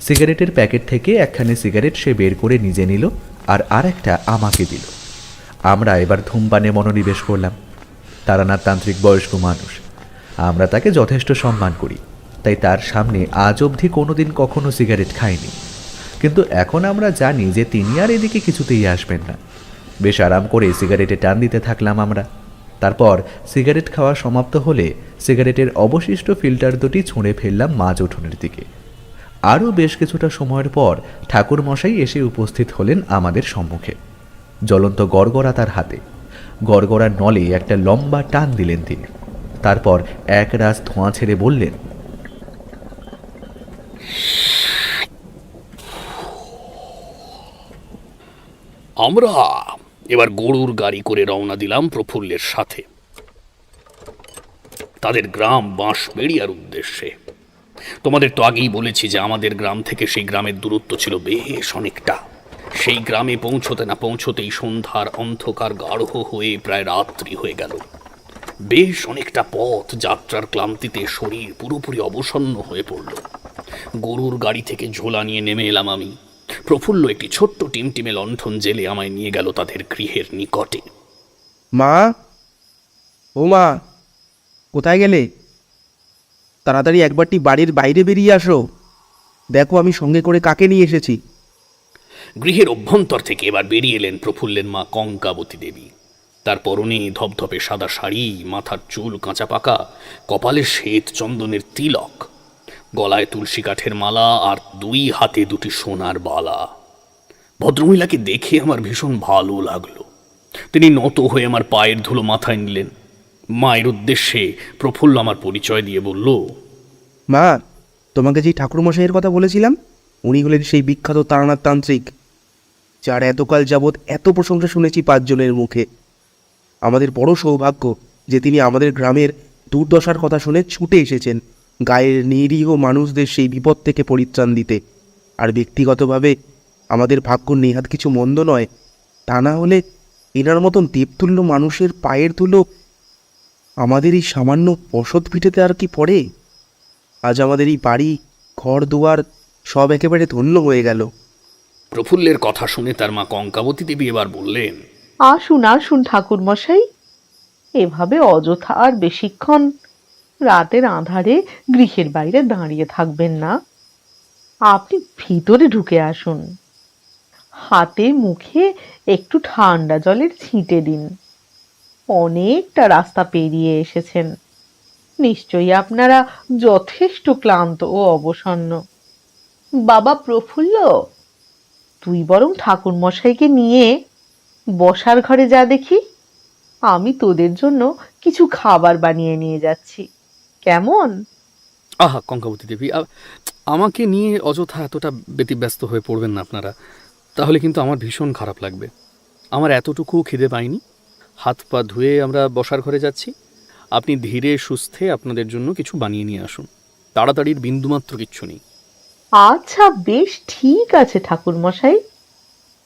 সিগারেটের প্যাকেট থেকে একখানি সিগারেট সে বের করে নিজে নিল আর একটা আমাকে দিল। আমরা এবার ধূমপানে মনোনিবেশ করলাম। তারানাথ তান্ত্রিক বয়স্ক মানুষ, আমরা তাকে যথেষ্ট সম্মান করি, তাই তার সামনে আজ অবধি কোনোদিন কখনো সিগারেট খাইনি। কিন্তু এখন আমরা জানি যে তিনি আর এদিকে কিছুতেই আসবেন না। বেশ আরাম করে সিগারেটে টান দিতে থাকলাম আমরা। তারপর সিগারেট খাওয়া সমাপ্ত হলে সিগারেটের অবশিষ্ট ফিল্টার দুটি ছুঁড়ে ফেললাম মাঝ উঠোনের দিকে। আরও বেশ কিছুটা সময়ের পর ঠাকুরমশাই এসে উপস্থিত হলেন আমাদের সম্মুখে। জ্বলন্ত গড়গড়া তার হাতে। গড়গড়ার নলে একটা লম্বা টান দিলেন তিনি। তারপর এক রাস ধোঁয়া ছেড়ে বললেন, আমরা এবার গরুর গাড়ি করে রওনা দিলাম প্রফুল্লের সাথে তাদের গ্রাম বাঁশবেড়িয়ার উদ্দেশ্যে। তোমাদের তো আগেই বলেছি যে আমাদের গ্রাম থেকে সেই গ্রামের দূরত্ব ছিল বেশ অনেকটা। সেই গ্রামে পৌঁছতে না পৌঁছতেই সন্ধ্যার অন্ধকার গাঢ় হয়ে প্রায় রাত্রি হয়ে গেল। বেশ অনেকটা পথ যাত্রার ক্লান্তিতে শরীর পুরোপুরি অবসন্ন হয়ে পড়ল। গরুর গাড়ি থেকে ঝোলা নিয়ে নেমে এলাম আমি। প্রফুল্ল একটি ছোট্ট টিমটিমে লণ্ঠন জেলে আমায় নিয়ে গেল তাদের গৃহের নিকটে। মা, ও মা, কোথায় গেলে? তাড়াতাড়ি একবারটি বাড়ির বাইরে বেরিয়ে আসো। দেখো আমি সঙ্গে করে কাকে নিয়ে এসেছি। গৃহের অভ্যন্তর থেকে এবার বেরিয়ে এলেন প্রফুল্লের মা কঙ্কাবতী দেবী। তার পরনে ধপধপে সাদা শাড়ি, মাথার চুল কাঁচা পাকা, কপালে শ্বেত চন্দনের তিলক, গলায় তুলসী কাঠের মালা আর দুই হাতে দুটি সোনার বালা। ভদ্রমহিলাকে দেখে আমার ভীষণ ভালো লাগলো। তিনি নত হয়ে আমার পায়ের ধুলো মাথায় নিলেন। মায়ের উদ্দেশ্যে প্রফুল্ল আমার পরিচয় দিয়ে বলল, মা, তোমাকে যেই ঠাকুরমশাইয়ের কথা বলেছিলাম, উনি হলেন সেই বিখ্যাত তারানাথ তান্ত্রিক, যার এতকাল যাবৎ এত প্রশংসা শুনেছি 5 জনের মুখে। আমাদের বড় সৌভাগ্য যে তিনি আমাদের গ্রামের দুর্দশার কথা শুনে ছুটে এসেছেন গায়ের নিরীহ মানুষদের সেই বিপদ থেকে পরিত্রাণ দিতে। আর ব্যক্তিগতভাবে আমাদের ভাগ্য নেহাত কিছু মন্দ নয়। তা না হলে এনার মতন দেবতুল্য মানুষের পায়ের ধুলো আমাদের এই সামান্য বসত ভিটেতে আর কি পড়ে? আজ আমাদের এই বাড়ি ঘর দুয়ার সব একেবারে ধন্য হয়ে গেল। প্রফুল্লের কথা শুনে তার মা কঙ্কাবতী দেবী এবার বললেন, আসুন আসুন ঠাকুর মশাই, এভাবে অযথা আর বেশিক্ষণ রাতের আঁধারে গৃহের বাইরে দাঁড়িয়ে থাকবেন না। আপনি ভিতরে ঢুকে আসুন, হাতে মুখে একটু ঠান্ডা জলের ছিটে দিন। অনেকটা রাস্তা পেরিয়ে এসেছেন, নিশ্চয়ই আপনারা যথেষ্ট ক্লান্ত ও অবসন্ন। বাবা প্রফুল্ল, তুই বরং ঠাকুর মশাইকে নিয়ে বসার ঘরে যা দেখি, আমি তোদের জন্য কিছু খাবার বানিয়ে নিয়ে যাচ্ছি, কেমন? আহা কঙ্কাবতী দেবী, আমাকে নিয়ে অযথা এতটা ব্যতিব্যস্ত হয়ে পড়বেন না আপনারা, তাহলে কিন্তু আমার ভীষণ খারাপ লাগবে। আমার এতটুকু খিদে পাইনি। হাত পা ধুয়ে আমরা বসার ঘরে যাচ্ছি, আপনি ধীরে সুস্থে আপনাদের জন্য কিছু বানিয়ে নিয়ে আসুন। তাড়াতাড়ির বিন্দুমাত্র কিচ্ছু নেই। আচ্ছা বেশ, ঠিক আছে ঠাকুর মশাই,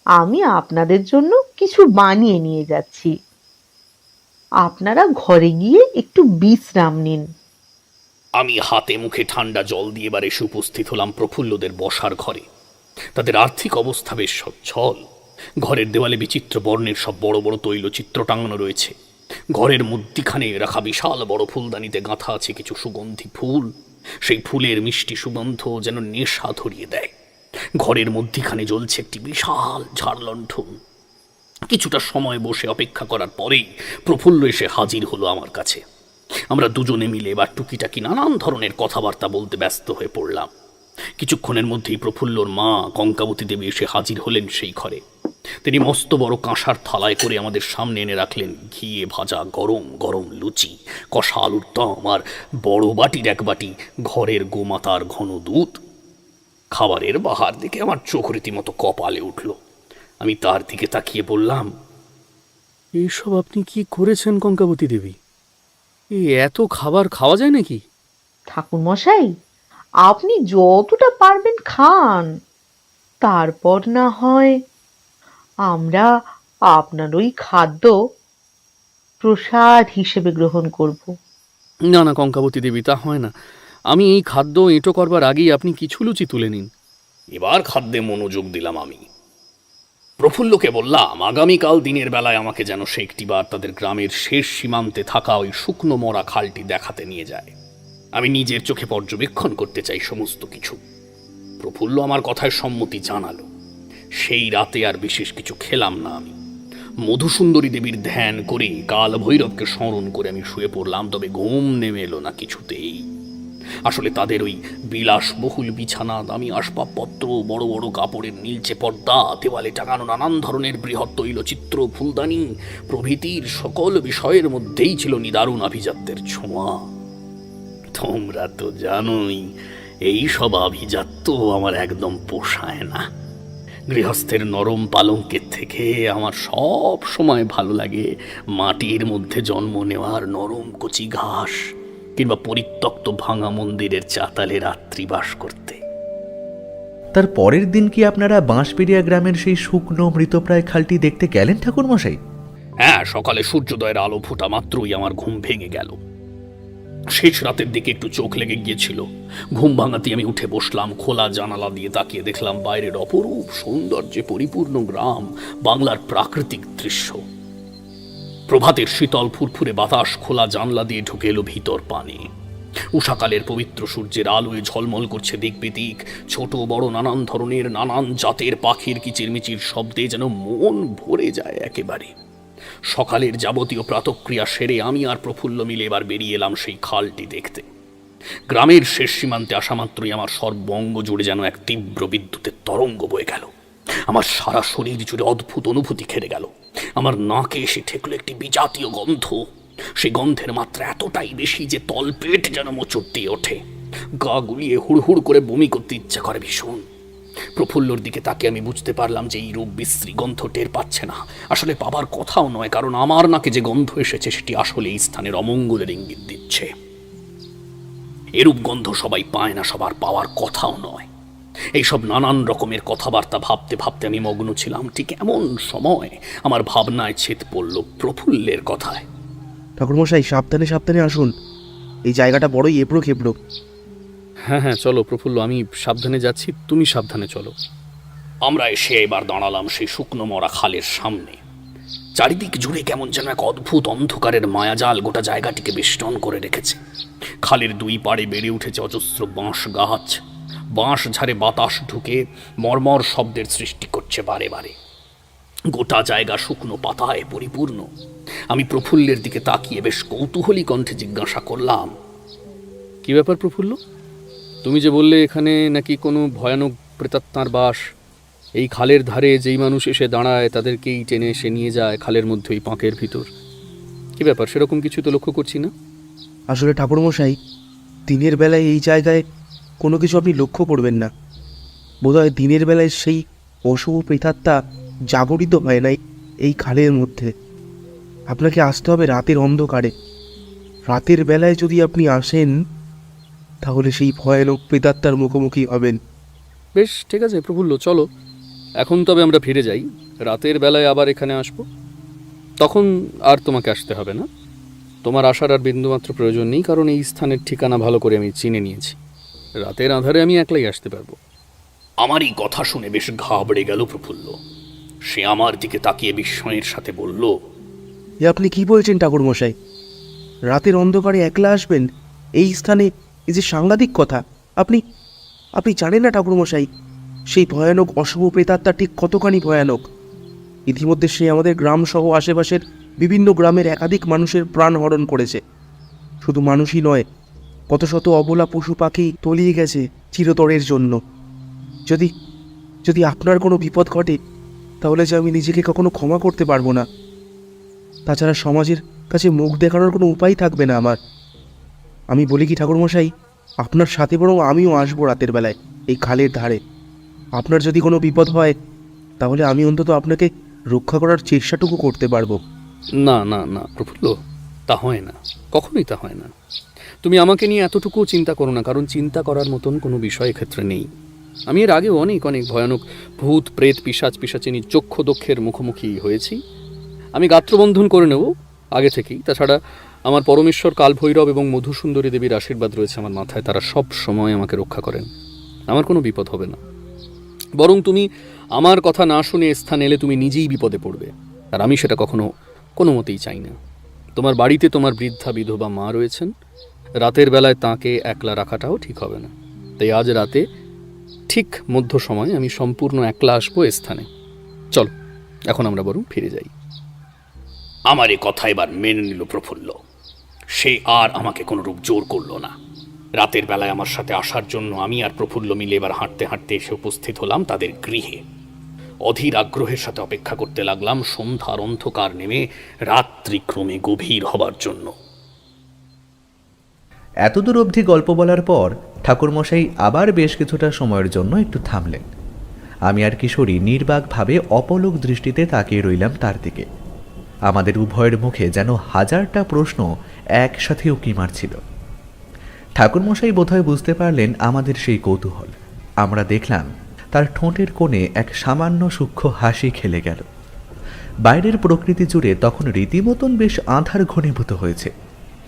আমি আপনাদের জন্য কিছু বানিয়ে নিয়ে যাচ্ছি। আপনারা ঘরে গিয়ে একটু বিশ্রাম নিন। আমি হাতে মুখে ঠান্ডা জল দিয়ে এবার এসে উপস্থিত হলাম প্রফুল্লদের বসার ঘরে। তাদের আর্থিক অবস্থা বেশ সচ্ছল। ঘরের দেওয়ালে বিচিত্র বর্ণের সব বড় বড় তৈলচিত্র টাঙানো রয়েছে। ঘরের মধ্যিখানে রাখা বিশাল বড় ফুলদানিতে গাঁথা আছে কিছু সুগন্ধি ফুল। সেই ফুলের মিষ্টি সুগন্ধ যেন নেশা ধরিয়ে দেয়। ঘরের মধ্যিখানে জ্বলছে একটি বিশাল ঝাড়লণ্ঠন। কিছুটা সময় বসে অপেক্ষা করার পরেই প্রফুল্ল এসে হাজির হলো আমার কাছে। আমরা দুজনে মিলে এবার টুকিটাকি নানান ধরনের কথাবার্তা বলতে ব্যস্ত হয়ে পড়লাম। কিছুক্ষণের মধ্যেই প্রফুল্লর মা কঙ্কাবতী দেবী এসে হাজির হলেন সেই ঘরে। তিনি মস্ত বড় কাঁসার থালায় করে আমাদের সামনে এনে রাখলেন ঘিয়ে ভাজা গরম গরম লুচি, কষা আলুর দম আর বড় বাটির এক বাটি ঘরের গোমাতার ঘন দুধ। খাবারের বাহার দিকে আমার চোখ রীতিমতো কপালে উঠল। আমি তার দিকে তাকিয়ে বললাম, এইসব আপনি কি করেছেন কঙ্কাবতী দেবী? এত খাবার খাওয়া যায় নাকি? ঠাকুর মশাই, আপনি যতটা পারবেন খান, তারপর না হয় আমরা আপনার ওই খাদ্য প্রসাদ হিসেবে গ্রহণ করব। না না কঙ্কাবতী দেবী, তা হয় না। আমি এই খাদ্য এঁটো করবার আগেই আপনি কিছু লুচি তুলে নিন। এবার খাদ্যে মনোযোগ দিলাম আমি। প্রফুল্লকে বললাম আগামীকাল দিনের বেলায় আমাকে যেন সে একটিবার তাদের গ্রামের শেষ সীমান্তে থাকা ওই শুকনো মরা খালটি দেখাতে নিয়ে যায়। আমি নিজের চোখে পর্যবেক্ষণ করতে চাই সমস্ত কিছু। প্রফুল্ল আমার কথায় সম্মতি জানালো। সেই রাতে আর বিশেষ কিছু খেলাম না আমি। মধুসুন্দরী দেবীর ধ্যান করে কাল ভৈরবকে স্মরণ করে আমি শুয়ে পড়লাম, তবে ঘুম নেমে এলো না কিছুতেই। আসলে তাদের ওই বিলাসবহুল বিছানা, দামি আসবাবপত্র, বড় বড় কাপড়ের নীলচে পর্দা, দেওয়ালে টাঙানো নানান ধরনের বৃহৎ তৈলচিত্র, ফুলদানি প্রভৃতির সকল বিষয়ের মধ্যেই ছিল নিদারুণ আভিজাত্যের ছোঁয়া। তোমরা তো জানোই এই সব আভিজাত্য আমার একদম পোষায় না। গৃহস্থের নরম পালঙ্কের থেকে আমার সব সময় ভালো লাগে মাটির মধ্যে জন্ম নেওয়ার নরম কচি ঘাস কিংবা পরিত্যক্ত ভাঙা মন্দিরের চাতালে রাত্রিবাস করতে। তার পরের দিন কি আপনারা বাঁশবেড়িয়া গ্রামের সেই শুকনো মৃতপ্রায় খালটি দেখতে গেলেন ঠাকুরমশাই? হ্যাঁ, সকালে সূর্যোদয়ের আলো ফোটা মাত্রই আমার ঘুম ভেঙে গেল। শেষ রাতের দিকে একটু চোখ লেগে গিয়েছিল। ঘুম ভাঙাতে আমি উঠে বসলাম। খোলা জানালা দিয়ে তাকিয়ে দেখলাম বাইরের অপরূপ সৌন্দর্যে পরিপূর্ণ গ্রাম, বাংলার প্রাকৃতিক দৃশ্য। প্রভাতের শীতল ফুরফুরে বাতাস খোলা জানলা দিয়ে ঢুকে এলো ভিতর পানে। উষাকালের পবিত্র সূর্যের আলোয় ঝলমল করছে দিক বিদিক। ছোট বড় নানান ধরনের নানান জাতের পাখির কিচিরমিচির শব্দে যেন মন ভরে যায় একেবারে। সকালের যাবতীয় প্রাতক্রিয়া সেরে আমি আর প্রফুল্ল মিলে এবার বেরিয়ে এলাম সেই খালটি দেখতে। গ্রামের শেষ সীমান্তে আসা মাত্রই আমার সর্বঙ্গ জুড়ে যেন এক তীব্র বিদ্যুতের তরঙ্গ বয়ে গেল। আমার সারা শরীর জুড়ে অদ্ভুত অনুভূতি খেলে গেল। আমার নাকে এসে ঠেকলো একটি বিজাতীয় গন্ধ। সেই গন্ধের মাত্রা এতটাই বেশি যে তলপেট যেন মোচড় দিয়ে ওঠে। গা গুলিয়ে হুড়হুড় করে বমি করতে ইচ্ছা করে ভীষণ। প্রফুল্লর দিকে তাকে আমি বুঝতে পারলাম যে এই রূপ বিশ্রী গন্ধ টের পাচ্ছে না। আসলে পাবার কথাও নয়, কারণ আমার নাকে যে গন্ধ এসেছে সেটি আসলে এই স্থানের অমঙ্গলের ইঙ্গিত দিচ্ছে। এরূপ গন্ধ সবাই পায় না, সবার পাওয়ার কথাও নয়। এইসব নানান রকমের কথাবার্তা ভাবতে ভাবতে আমি মগ্ন ছিলাম। ঠিক এমন সময় আমার ভাবনায় ছেদ পড়ল প্রফুল্লের কথায়। ঠাকুরমশাই, সাবধানে সাবধানে আসুন। এই জায়গাটা বড়ই এবড়ো খেবড়ো। হ্যাঁ হ্যাঁ, চলো প্রফুল্ল, আমি সাবধানে যাচ্ছি, তুমি সাবধানে চলো। আমরা এসে এবার দাঁড়ালাম সেই শুকনো মরা খালের সামনে। চারিদিক জুড়ে কেমন যেন এক অদ্ভুত অন্ধকারের মায়াজাল গোটা জায়গাটিকে বেষ্টন করে রেখেছে। খালের দুই পাড়ে বেড়ে উঠেছে অজস্র বাঁশ গাছ। বাঁশ ঝাড়ে বাতাস ঢুকে মর্মর শব্দের সৃষ্টি করছে বারে বারে। গোটা জায়গা শুকনো পাতায় পরিপূর্ণ। আমি প্রফুল্লের দিকে তাকিয়ে বেশ কৌতূহলী কণ্ঠে জিজ্ঞাসা করলাম, কি ব্যাপার প্রফুল্ল? তুমি যে বললে এখানে নাকি কোনো ভয়ানক প্রেতাত্মার বাস, এই খালের ধারে যেই মানুষ এসে দাঁড়ায় তাদেরকেই টেনে এসে নিয়ে যায় খালের মধ্যে ওই পাঁকের ভিতর, কি ব্যাপার? সেরকম কিছু তো লক্ষ্য করছি না। আসলে ঠাকুরমশাই, দিনের বেলায় এই জায়গায় কোনো কিছু আপনি লক্ষ্য করবেন না। বোধহয় দিনের বেলায় সেই অশুভ প্রেতাত্মা জাগরিত হয় নাই এই খালের মধ্যে। আপনাকে আসতে হবে রাতের অন্ধকারে। রাতের বেলায় যদি আপনি আসেন তাহলে সেই ভয়ানক প্রেতাত্মার মুখোমুখি হবেন। বেশ, ঠিক আছে প্রফুল্ল, চলো এখন তবে আমরা ফিরে যাই। রাতের বেলায় আবার এখানে আসব, তখন আর তোমাকে আসতে হবে না। তোমার আসার আর বিন্দুমাত্র প্রয়োজন নেই, কারণ এই স্থানের ঠিকানা ভালো করে আমি চিনে নিয়েছি। রাতের আধারে আমি একলাই আসতে পারবো। আমার এই কথা শুনে বেশ ঘাবড়ে গেল প্রফুল্ল। সে আমার দিকে তাকিয়ে বিস্ময়ের সাথে বলল, এ আপনি কি বলছেন ঠাকুরমশাই? রাতের অন্ধকারে একলা আসবেন এই স্থানে? এই যে সাংঘাতিক কথা! আপনি আপনি জানেন না ঠাকুরমশাই, সেই ভয়ানক অশুভ প্রেতাত্মা ঠিক কতখানি ভয়ানক। ইতিমধ্যে সে আমাদের গ্রাম সহ আশেপাশের বিভিন্ন গ্রামের একাধিক মানুষের প্রাণ হরণ করেছে। শুধু মানুষই নয়, কত শত অবলা পশু পাখি তলিয়ে গেছে চিরতরের জন্য। যদি যদি আপনার কোনো বিপদ ঘটে তাহলে যে আমি নিজেকে কখনো ক্ষমা করতে পারবো না। তাছাড়া সমাজের কাছে মুখ দেখানোর কোনো উপায় থাকবে না আমার। আমি বলি কি ঠাকুরমশাই, আপনার সাথে বরং আমিও আসবো রাতের বেলায় এই খালের ধারে। আপনার যদি কোনো বিপদ হয় তাহলে আমি অন্তত আপনাকে রক্ষা করার চেষ্টাটুকু করতে পারবো। না না না প্রফুল্ল, তা হয় না, কখনোই তা হয় না। তুমি আমাকে নিয়ে এতটুকুও চিন্তা করো না, কারণ চিন্তা করার মতন কোনো বিষয় ক্ষেত্রে নেই। আমি এর আগে অনেক অনেক ভয়ানক ভূত প্রেত পিশাচ পিশাচিনী চক্ষু দক্ষের মুখোমুখি হয়েছি। আমি গাত্রবন্ধন করে নেব আগে থেকেই। তাছাড়া আমার পরমেশ্বর কালভৈরব এবং মধুসুন্দরী দেবীর আশীর্বাদ রয়েছে আমার মাথায়, তারা সব সময় আমাকে রক্ষা করেন। আমার কোনো বিপদ হবে না। বরং তুমি আমার কথা না শুনে স্থানে এলে তুমি নিজেই বিপদে পড়বে, আর আমি সেটা কখনো কোনো মতেই চাই না। তোমার বাড়িতে তোমার বৃদ্ধা বিধবা মা রয়েছেন, রাতের বেলায় তাঁকে একলা রাখাটাও ঠিক হবে না। তাই আজ রাতে ঠিক মধ্য সময় আমি সম্পূর্ণ একলা আসবো স্থানে। চল এখন আমরা বরং ফিরে যাই। আমার এ কথা এবার মেনে নিল প্রফুল্ল। সে আর আমাকে কোনো রূপ জোর করলো না। রাতের বেলায় আমার সাথে আসার জন্য আমি আর প্রফুল্ল মিলে এবার হাঁটতে হাঁটতে এসে উপস্থিত হলাম তাদের গৃহে। অধীর আগ্রহের সাথে অপেক্ষা করতে লাগলাম সন্ধ্যার অন্ধকার নেমে রাত্রি ক্রমে গভীর হবার জন্য। এতদূর অবধি গল্প বলার পর ঠাকুরমশাই আবার বেশ কিছুটা সময়ের জন্য একটু থামলেন। আমি আর কিশোরী নির্বাকভাবে অপলক দৃষ্টিতে তাকিয়ে রইলাম তার দিকে। আমাদের উভয়ের মুখে যেন হাজারটা প্রশ্ন একসাথে উকি মারছিল। ঠাকুরমশাই বোধহয় বুঝতে পারলেন আমাদের সেই কৌতূহল। আমরা দেখলাম তার ঠোঁটের কোণে এক সামান্য সূক্ষ্ম হাসি খেলে গেল। বাইরের প্রকৃতি জুড়ে তখন রীতিমতন বেশ আঁধার ঘনীভূত হয়েছে।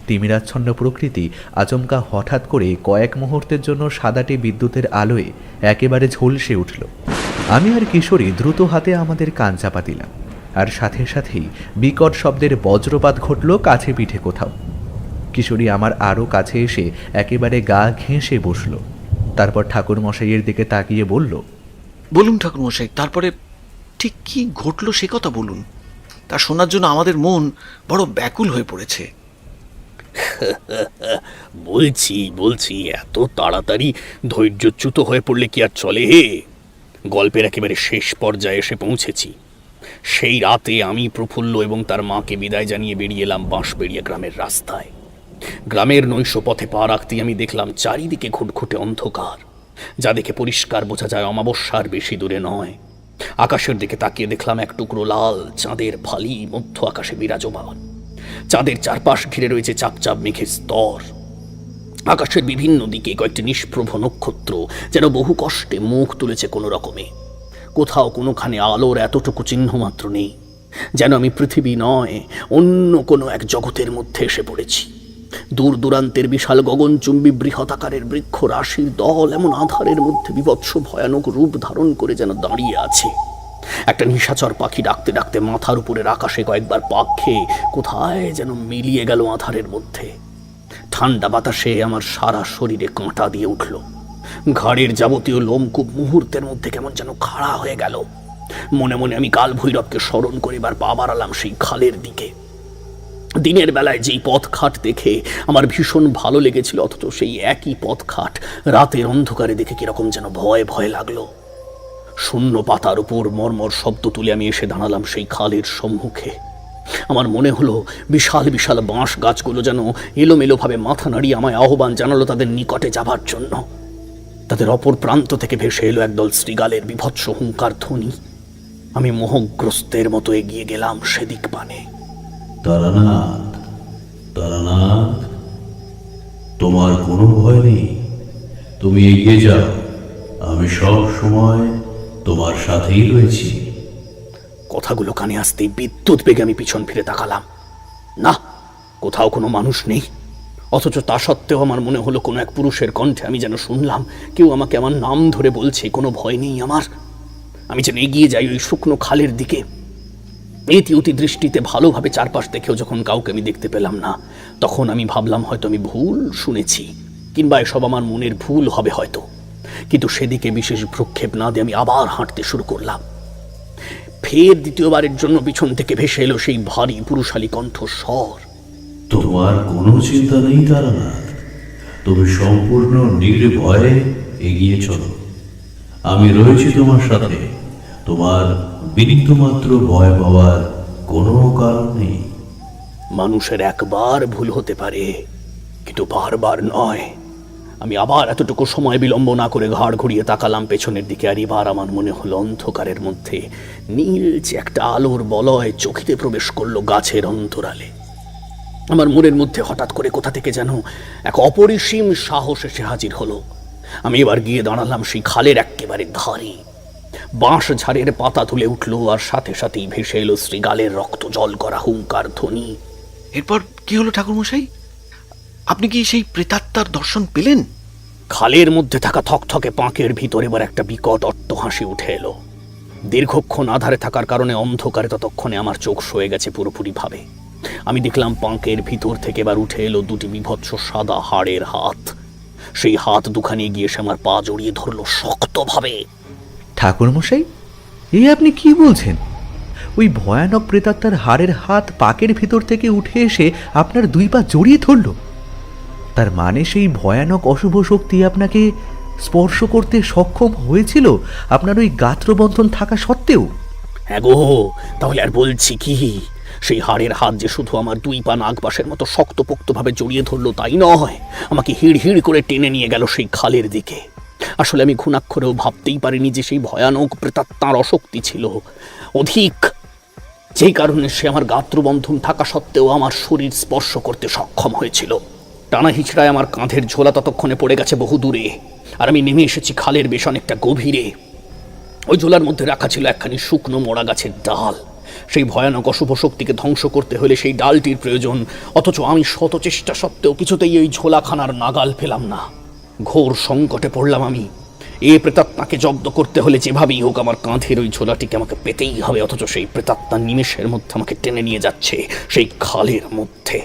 তিমিরাচ্ছন্ন প্রকৃতি আচমকা হঠাৎ করে কয়েক মুহূর্তের জন্য সাদাটে বিদ্যুতের আলোয় একেবারে ঝলসে উঠল। আমি আর কিশোরী দ্রুত হাতে আমাদের কান চাপা দিলাম, আর সাথে সাথেই বিকট শব্দের বজ্রপাত ঘটল কাছে পিঠে কোথাও। কিশোরী আমার আরও কাছে এসে একেবারে গা ঘেঁষে বসল। তারপর ঠাকুরমশাইয়ের দিকে তাকিয়ে বলল, বলুন ঠাকুরমশাই, তারপরে ঠিক কি ঘটলো সে কথা বলুন। তা শোনার জন্য আমাদের মন বড় ব্যাকুল হয়ে পড়েছে। বলছি এত তাড়াতাড়ি ধৈর্যচ্যুত হয়ে পড়লে কি আর চলে হে? গল্পের একেবারে শেষ পর্যায়ে এসে পৌঁছেছি। সেই রাতে আমি প্রফুল্ল এবং তার মাকে বিদায় জানিয়ে বেরিয়ে এলাম বাঁশবেড়িয়া গ্রামের রাস্তায়। গ্রামের নৈশ পথে পা রাখতেই আমি দেখলাম চারিদিকে ঘুটঘুটে অন্ধকার, যা দেখে পরিষ্কার বোঝা যায় অমাবস্যার বেশি দূরে নয়। আকাশের দিকে তাকিয়ে দেখলাম এক টুকরো লাল চাঁদের ফালি মধ্য আকাশে বিরাজমান। চাঁদের চারপাশ ঘিরে রয়েছে চাপচাপ মেঘের স্তর। আকাশের বিভিন্ন দিকে কয়েকটি নিষ্প্রভ নক্ষত্র যেন বহু কষ্টে মুখ তুলেছে কোনো রকমে। কোথাও কোনোখানে আলোর এতটুকু চিহ্ন মাত্র নেই। যেন আমি পৃথিবী নয়, অন্য কোনো এক জগতের মধ্যে এসে পড়েছি। দূর দূরান্তের বিশাল গগনচুম্বী বৃহৎ আকারের বৃক্ষ রাশির দল এমন আঁধারের মধ্যে বিভৎস ভয়ানক রূপ ধারণ করে যেন দাঁড়িয়ে আছে। একটা নিশাচর পাখি ডাকতে ডাকতে মাথার উপরের আকাশে কয়েকবার পাক খেয়ে কোথায় যেন মিলিয়ে গেল আঁধারের মধ্যে। ঠান্ডা বাতাসে আমার সারা শরীরে কাঁটা দিয়ে উঠল। ঘাড়ের যাবতীয় লোমকূপ মুহূর্তের মধ্যে কেমন যেন খাড়া হয়ে গেল। মনে মনে আমি কাল ভৈরবকে স্মরণ করে এবার পা বাড়ালাম সেই খালের দিকে। দিনের বেলায় যেই পথঘাট দেখে আমার ভীষণ ভালো লেগেছিল, অথচ সেই একই পথঘাট রাতের অন্ধকারে দেখে কিরকম যেন ভয় ভয় লাগলো। শূন্য পাতার উপর মর্মর শব্দ তুলে আমি এসে দাঁড়ালাম সেই খালের সম্মুখে। আমার মনে হলো বিশাল বিশাল বাঁশ গাছগুলো যেন এলোমেলোভাবে মাথা নাড়িয়ে আমায় আহ্বান জানালো তাদের নিকটে যাবার জন্য। তাদের অপর প্রান্ত থেকে ভেসে এলো একদল শৃগালের বিভৎস হুঙ্কার ধ্বনি। আমি মোহগ্রস্তের মতো এগিয়ে গেলাম সেদিক পানে। তারানাথ, তারানাথ, তোমার কোনো ভয় নেই, তুমি এগিয়ে যাও, আমি সব সময় তোমার সাথেই রয়েছি। কথাগুলো কানে আসতেই বিদ্যুৎ বেগে আমি পিছন ফিরে তাকালাম। না, কোথাও কোনো মানুষ নেই। অথচ তা সত্ত্বেও আমার মনে হলো কোনো এক পুরুষের কণ্ঠে আমি যেন শুনলাম কেউ আমাকে আমার নাম ধরে বলছে। কোনো ভয় নেই আমার। আমি যেন এগিয়ে যাই ওই শুকনো খালের দিকে। এতি অতি দৃষ্টিতে ভালোভাবে চারপাশ দেখেও যখন কাউকে আমি দেখতে পেলাম না, তখন আমি ভাবলাম হয়তো আমি ভুল শুনেছি, কিংবা এসব আমার মনের ভুল হবে হয়তো। কিন্তু সেদিকে বিশেষ ভ্রুক্ষেপ না দিয়ে আমি আবার হাঁটতে শুরু করলাম। ফের দ্বিতীয়বারের জন্য পিছন থেকে ভেসে এলো সেই ভারী পুরুষালী কণ্ঠস্বর। তোমার কোনো চিন্তা নেই তারানাথ, তুমি সম্পূর্ণ নির্ভয়ে এগিয়ে চলো, আমি রয়েছি তোমার সাথে। তোমার বিন্দুমাত্র ভয় পাওয়ার কোনো কারণ নেই। মানুষের একবার ভুল হতে পারে, কিন্তু বারবার নয়। আমি আবার এতটুকু সময় বিলম্ব না করে ঘাড় ঘুরিয়ে তাকালাম পেছনের দিকে। আর এবার আমার মনে হলো অন্ধকারের মধ্যে নীলচে একটা আলোর বলয় চোখেতে প্রবেশ করলো গাছের অন্তরালে। আমার মনের মধ্যে হঠাৎ করে কোথা থেকে যেন এক অপরিসীম সাহস এসে হাজির হলো। আমি এবার গিয়ে দাঁড়ালাম সেই খালের একেবারে ধারে। বাঁশ ঝাড়ের পাতা তুলে উঠল, আর সাথে সাথেই ভেসে এলো শৃগালের রক্ত জল করা হুঙ্কার ধ্বনি। এরপর কি হলো ঠাকুরমশাই? আপনি কি সেই প্রেতাত্মার দর্শন পেলেন? খালের মধ্যে থাকা থকথকে পাঁকের ভিতর এবার একটা বিকট অট্টহাসি উঠে এলো। দীর্ঘক্ষণ আধারে থাকার কারণে অন্ধকারে ততক্ষণে আমার চোখ সয়ে গেছে পুরোপুরি ভাবে। আমি দেখলাম পাঁকের ভিতর থেকে এবার উঠে এলো দুটি বিভৎস সাদা হাড়ের হাত। সেই হাত দুখানি গিয়ে সে আমার পা জড়িয়ে ধরলো শক্তভাবে। ঠাকুরমশাই, আপনি কি বলছেন? ওই ভয়ানক প্রেতাত্মার হাড়ের হাত পাকের ভিতর থেকে উঠে এসে আপনার দুই পা জড়িয়ে ধরল? তার মানে সেই ভয়ানক অশুভ শক্তি আপনাকে স্পর্শ করতে সক্ষম হয়েছিল আপনার ওই গাত্রবন্ধন থাকা সত্ত্বেও? হ্যাঁ গো, তাহলে আর বলছি কি? সেই হাড়ের হাত যে শুধু আমার দুই পা নাগপাশের মতো শক্তপোক্তভাবে জড়িয়ে ধরলো তাই নয়, আমাকে হিড় হিড় করে টেনে নিয়ে গেল সেই খালের দিকে। আসলে আমি ঘুণাক্ষরেও ভাবতেই পারিনি যে সেই ভয়ানক প্রেতাত্মার অশক্তি ছিল অধিক, যেই কারণে সে আমার গাত্রবন্ধন থাকা সত্ত্বেও আমার শরীর স্পর্শ করতে সক্ষম হয়েছিল। টানা হিচড়ায় আমার কাঁধের ঝোলা ততক্ষণে পড়ে গেছে বহু দূরে, আর আমি নেমে এসেছি খালের বেশ অনেকটা গভীরে। ওই ঝোলার মধ্যে রাখা ছিল একখানি শুকনো মোড়া গাছের ডাল। সেই ভয়ানক অশুভ শক্তিকে ধ্বংস করতে হলে সেই ডালটির প্রয়োজন, অথচ আমি শত চেষ্টা সত্ত্বেও কিছুতেই ওই ঝোলাখানার নাগাল পেলাম না। ঘোর সংকটে পড়লাম আমি। এ প্রেতাত্মাকে জব্দ করতে হলে যেভাবেই হোক আমার কাঁধের ওই ঝোলাটিকে আমাকে পেতেই হবে, অথচ সেই প্রেতাত্মা নিমেষের মধ্যে আমাকে টেনে নিয়ে যাচ্ছে সেই খালের মধ্যে।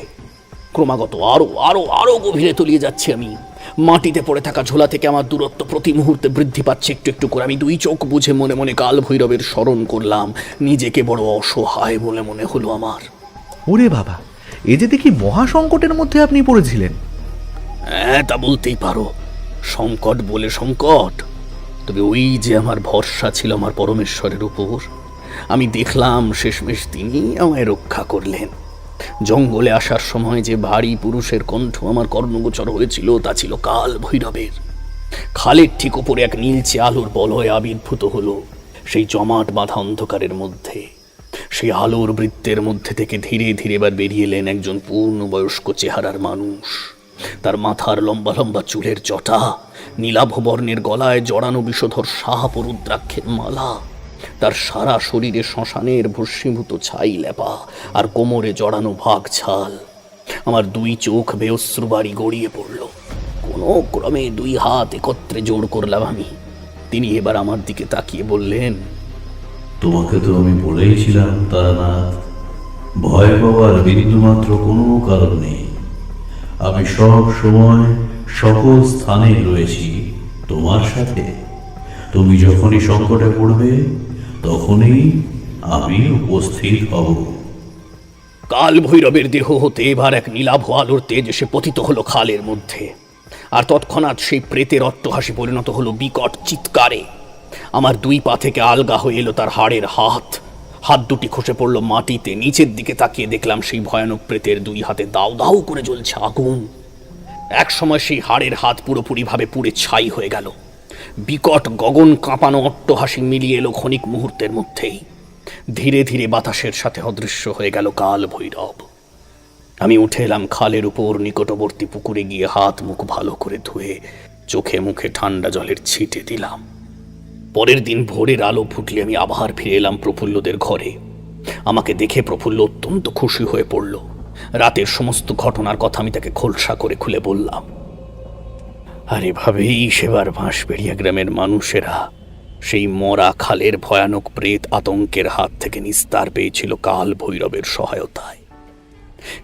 ক্রমাগত আরো আরো আরো গভীরে তলিয়ে যাচ্ছি আমি। মাটিতে পড়ে থাকা ঝোলা থেকে আমার দূরত্ব প্রতি মুহূর্তে বৃদ্ধি পাচ্ছে একটু একটু করে। আমি দুই চোখ বুঝে মনে মনে কাল ভৈরবের স্মরণ করলাম। নিজেকে বড় অসহায় বলে মনে হলো আমার। ওরে বাবা, এ যে দেখি মহা সংকটের মধ্যে আপনি পড়েছিলেন। হ্যাঁ, তা বলতেই পারো। সংকট বলে সংকট, তবে ওই যে আমার ভরসা ছিল আমার পরমেশ্বরের উপর। আমি দেখলাম শেষমেশ তিনি আমায় রক্ষা করলেন। জঙ্গলে আসার সময় যে ভারী পুরুষের কণ্ঠ আমার কর্ণগোচর হয়েছিল তা ছিল কাল ভৈরবের। খালের ঠিক উপরে এক নীলচে আলোর বলয় আবির্ভূত হলো সেই জমাট বাঁধা অন্ধকারের মধ্যে। সেই আলোর বৃত্তের মধ্যে থেকে ধীরে ধীরে এবার বেরিয়ে এলেন একজন পূর্ণবয়স্ক চেহারার মানুষ। তার মাথার লম্বা লম্বা চুলের জটা, নীলাভ বর্ণের গলায় জড়ানো বিষধর শাহ রুদ্রাক্ষের মালা, তার সারা শরীরে শ্মশানের ভস্মীভূত ছাই লেপা আর কোমরে জড়ানো ভাগ ছাল। আমার দুই চোখ বেঅশ্রুবাড়ি গড়িয়ে পড়ল। কোনো ক্রমে দুই হাত একত্রে জোড় করলাম আমি। তিনি এবার আমার দিকে তাকিয়ে বললেন, তোমাকে তো আমি বলেইছিলাম তারানাথ, ভয় পাওয়ার বিন্দুমাত্র কোনো কারণ নেই। আমি সব সময় সকল স্থানে রয়েছি তোমার সাথে। তুমি যখনই সংকটে পড়বে তখনই আমি উপস্থিত হব। কাল ভৈরবের দেহ হতে এবার এক নীলাভ আলোর তেজ এসে পতিত হলো খালের মধ্যে, আর তৎক্ষণাৎ সেই প্রেতের অট্টহাসি পরিণত হলো বিকট চিৎকারে। আমার দুই পা থেকে আলগা হয়ে এলো তার হাড়ের হাত। হাত দুটি খসে পড়ল মাটিতে। নিচের দিকে তাকিয়ে দেখলাম সেই ভয়ানক প্রেতের দুই হাতে দাউ দাউ করে জ্বলছে আগুন। এক সময় সেই হাড়ের হাত পুরোপুরিভাবে পুড়ে ছাই হয়ে গেল। বিকট গগন কাঁপানো অট্টহাসি মিলিয়ে এলো ক্ষণিক মুহূর্তের মধ্যেই। ধীরে ধীরে বাতাসের সাথে অদৃশ্য হয়ে গেল কাল ভৈরব। আমি উঠে এলাম খালের উপর, নিকটবর্তী পুকুরে গিয়ে হাত মুখ ভালো করে ধুয়ে চোখে মুখে ঠান্ডা জলের ছিটে দিলাম। পরের দিন ভোরের আলো ফুটলে আমি আবার ফিরে এলাম প্রফুল্লদের ঘরে। আমাকে দেখে প্রফুল্ল অত্যন্ত খুশি হয়ে পড়ল। রাতের সমস্ত ঘটনার কথা আমি তাকে খোলসা করে খুলে বললাম। আর এভাবেই সেবার বাঁশবেড়িয়া গ্রামের মানুষেরা সেই মরা খালের ভয়ানক প্রেত আতঙ্কের হাত থেকে নিস্তার পেয়েছিল কাল ভৈরবের সহায়তায়।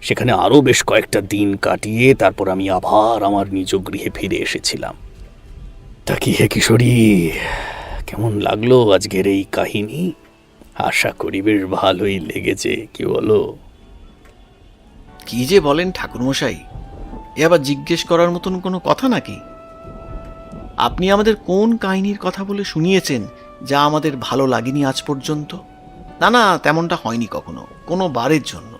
সেখানে আরো বেশ কয়েকটা দিন কাটিয়ে তারপর আমি আবার আমার নিজ গৃহে ফিরে এসেছিলাম। তা কি হে কিশোরী, কেমন লাগলো আজকের এই কাহিনী? আশা করি বেশ ভালোই লেগেছে, কি বলো? কি যে বলেন ঠাকুরমশাই, এ আবার জিজ্ঞেস করার মতন কোনো কথা নাকি? আপনি আমাদের কোন কাহিনীর কথা বলে শুনিয়েছেন যা আমাদের ভালো লাগেনি আজ পর্যন্ত? না না, তেমনটা হয়নি কখনো, কোনো বারের জন্য।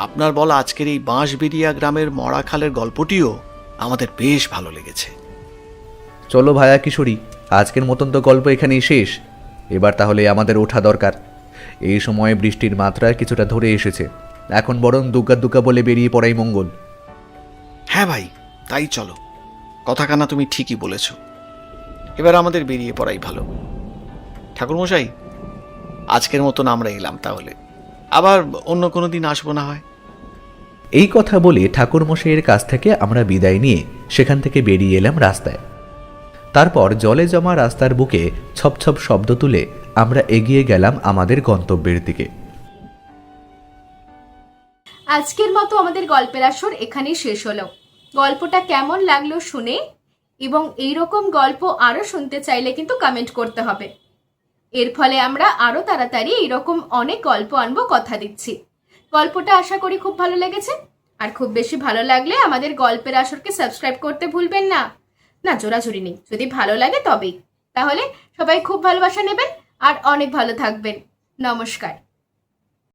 আপনার বলা আজকের এই বাঁশবেড়িয়া গ্রামের মরা খালের গল্পটিও আমাদের বেশ ভালো লেগেছে। চলো ভায়া কিশোরী, আজকের মতন তো গল্প এখানেই শেষ। এবার তাহলে আমাদের ওঠা দরকার। এই সময়ে বৃষ্টির মাত্রা কিছুটা ধরে এসেছে। এখন বরং দুগ্গা দুগ্গা বলে বেরিয়ে পড়াই মঙ্গল। হ্যাঁ ভাই, তাই চলো। কথাখানা তুমি ঠিকই বলেছ। এবার আমাদের বেরিয়ে পড়াই ভালো। ঠাকুরমশাই, আজকের মতন আমরা এলাম তাহলে, আবার অন্য কোনো দিন আসবো না হয়। এই কথা বলে ঠাকুরমশাইয়ের কাছ থেকে আমরা বিদায় নিয়ে সেখান থেকে বেরিয়ে এলাম রাস্তায়। তারপর জলে জমা রাস্তার বুকে ছপ ছপ শব্দ তুলে আমরা এগিয়ে গেলাম আমাদের গন্তব্যের দিকে। আজকের মতো আমাদের গল্পের আসর এখানেই শেষ হলো। গল্পটা কেমন লাগলো শুনে এবং এইরকম গল্প আরো শুনতে চাইলে কিন্তু কমেন্ট করতে হবে। এর ফলে আমরা আরো তাড়াতাড়ি এইরকম অনেক গল্প আনবো, কথা দিচ্ছি। গল্পটা আশা করি খুব ভালো লেগেছে। আর খুব বেশি ভালো লাগলে আমাদের গল্পের আসরকে সাবস্ক্রাইব করতে ভুলবেন না। না, জোরাজুরি নেই, যদি ভালো লাগে তবেই। তাহলে সবাই খুব ভালোবাসা নেবেন আর অনেক ভালো থাকবেন। নমস্কার।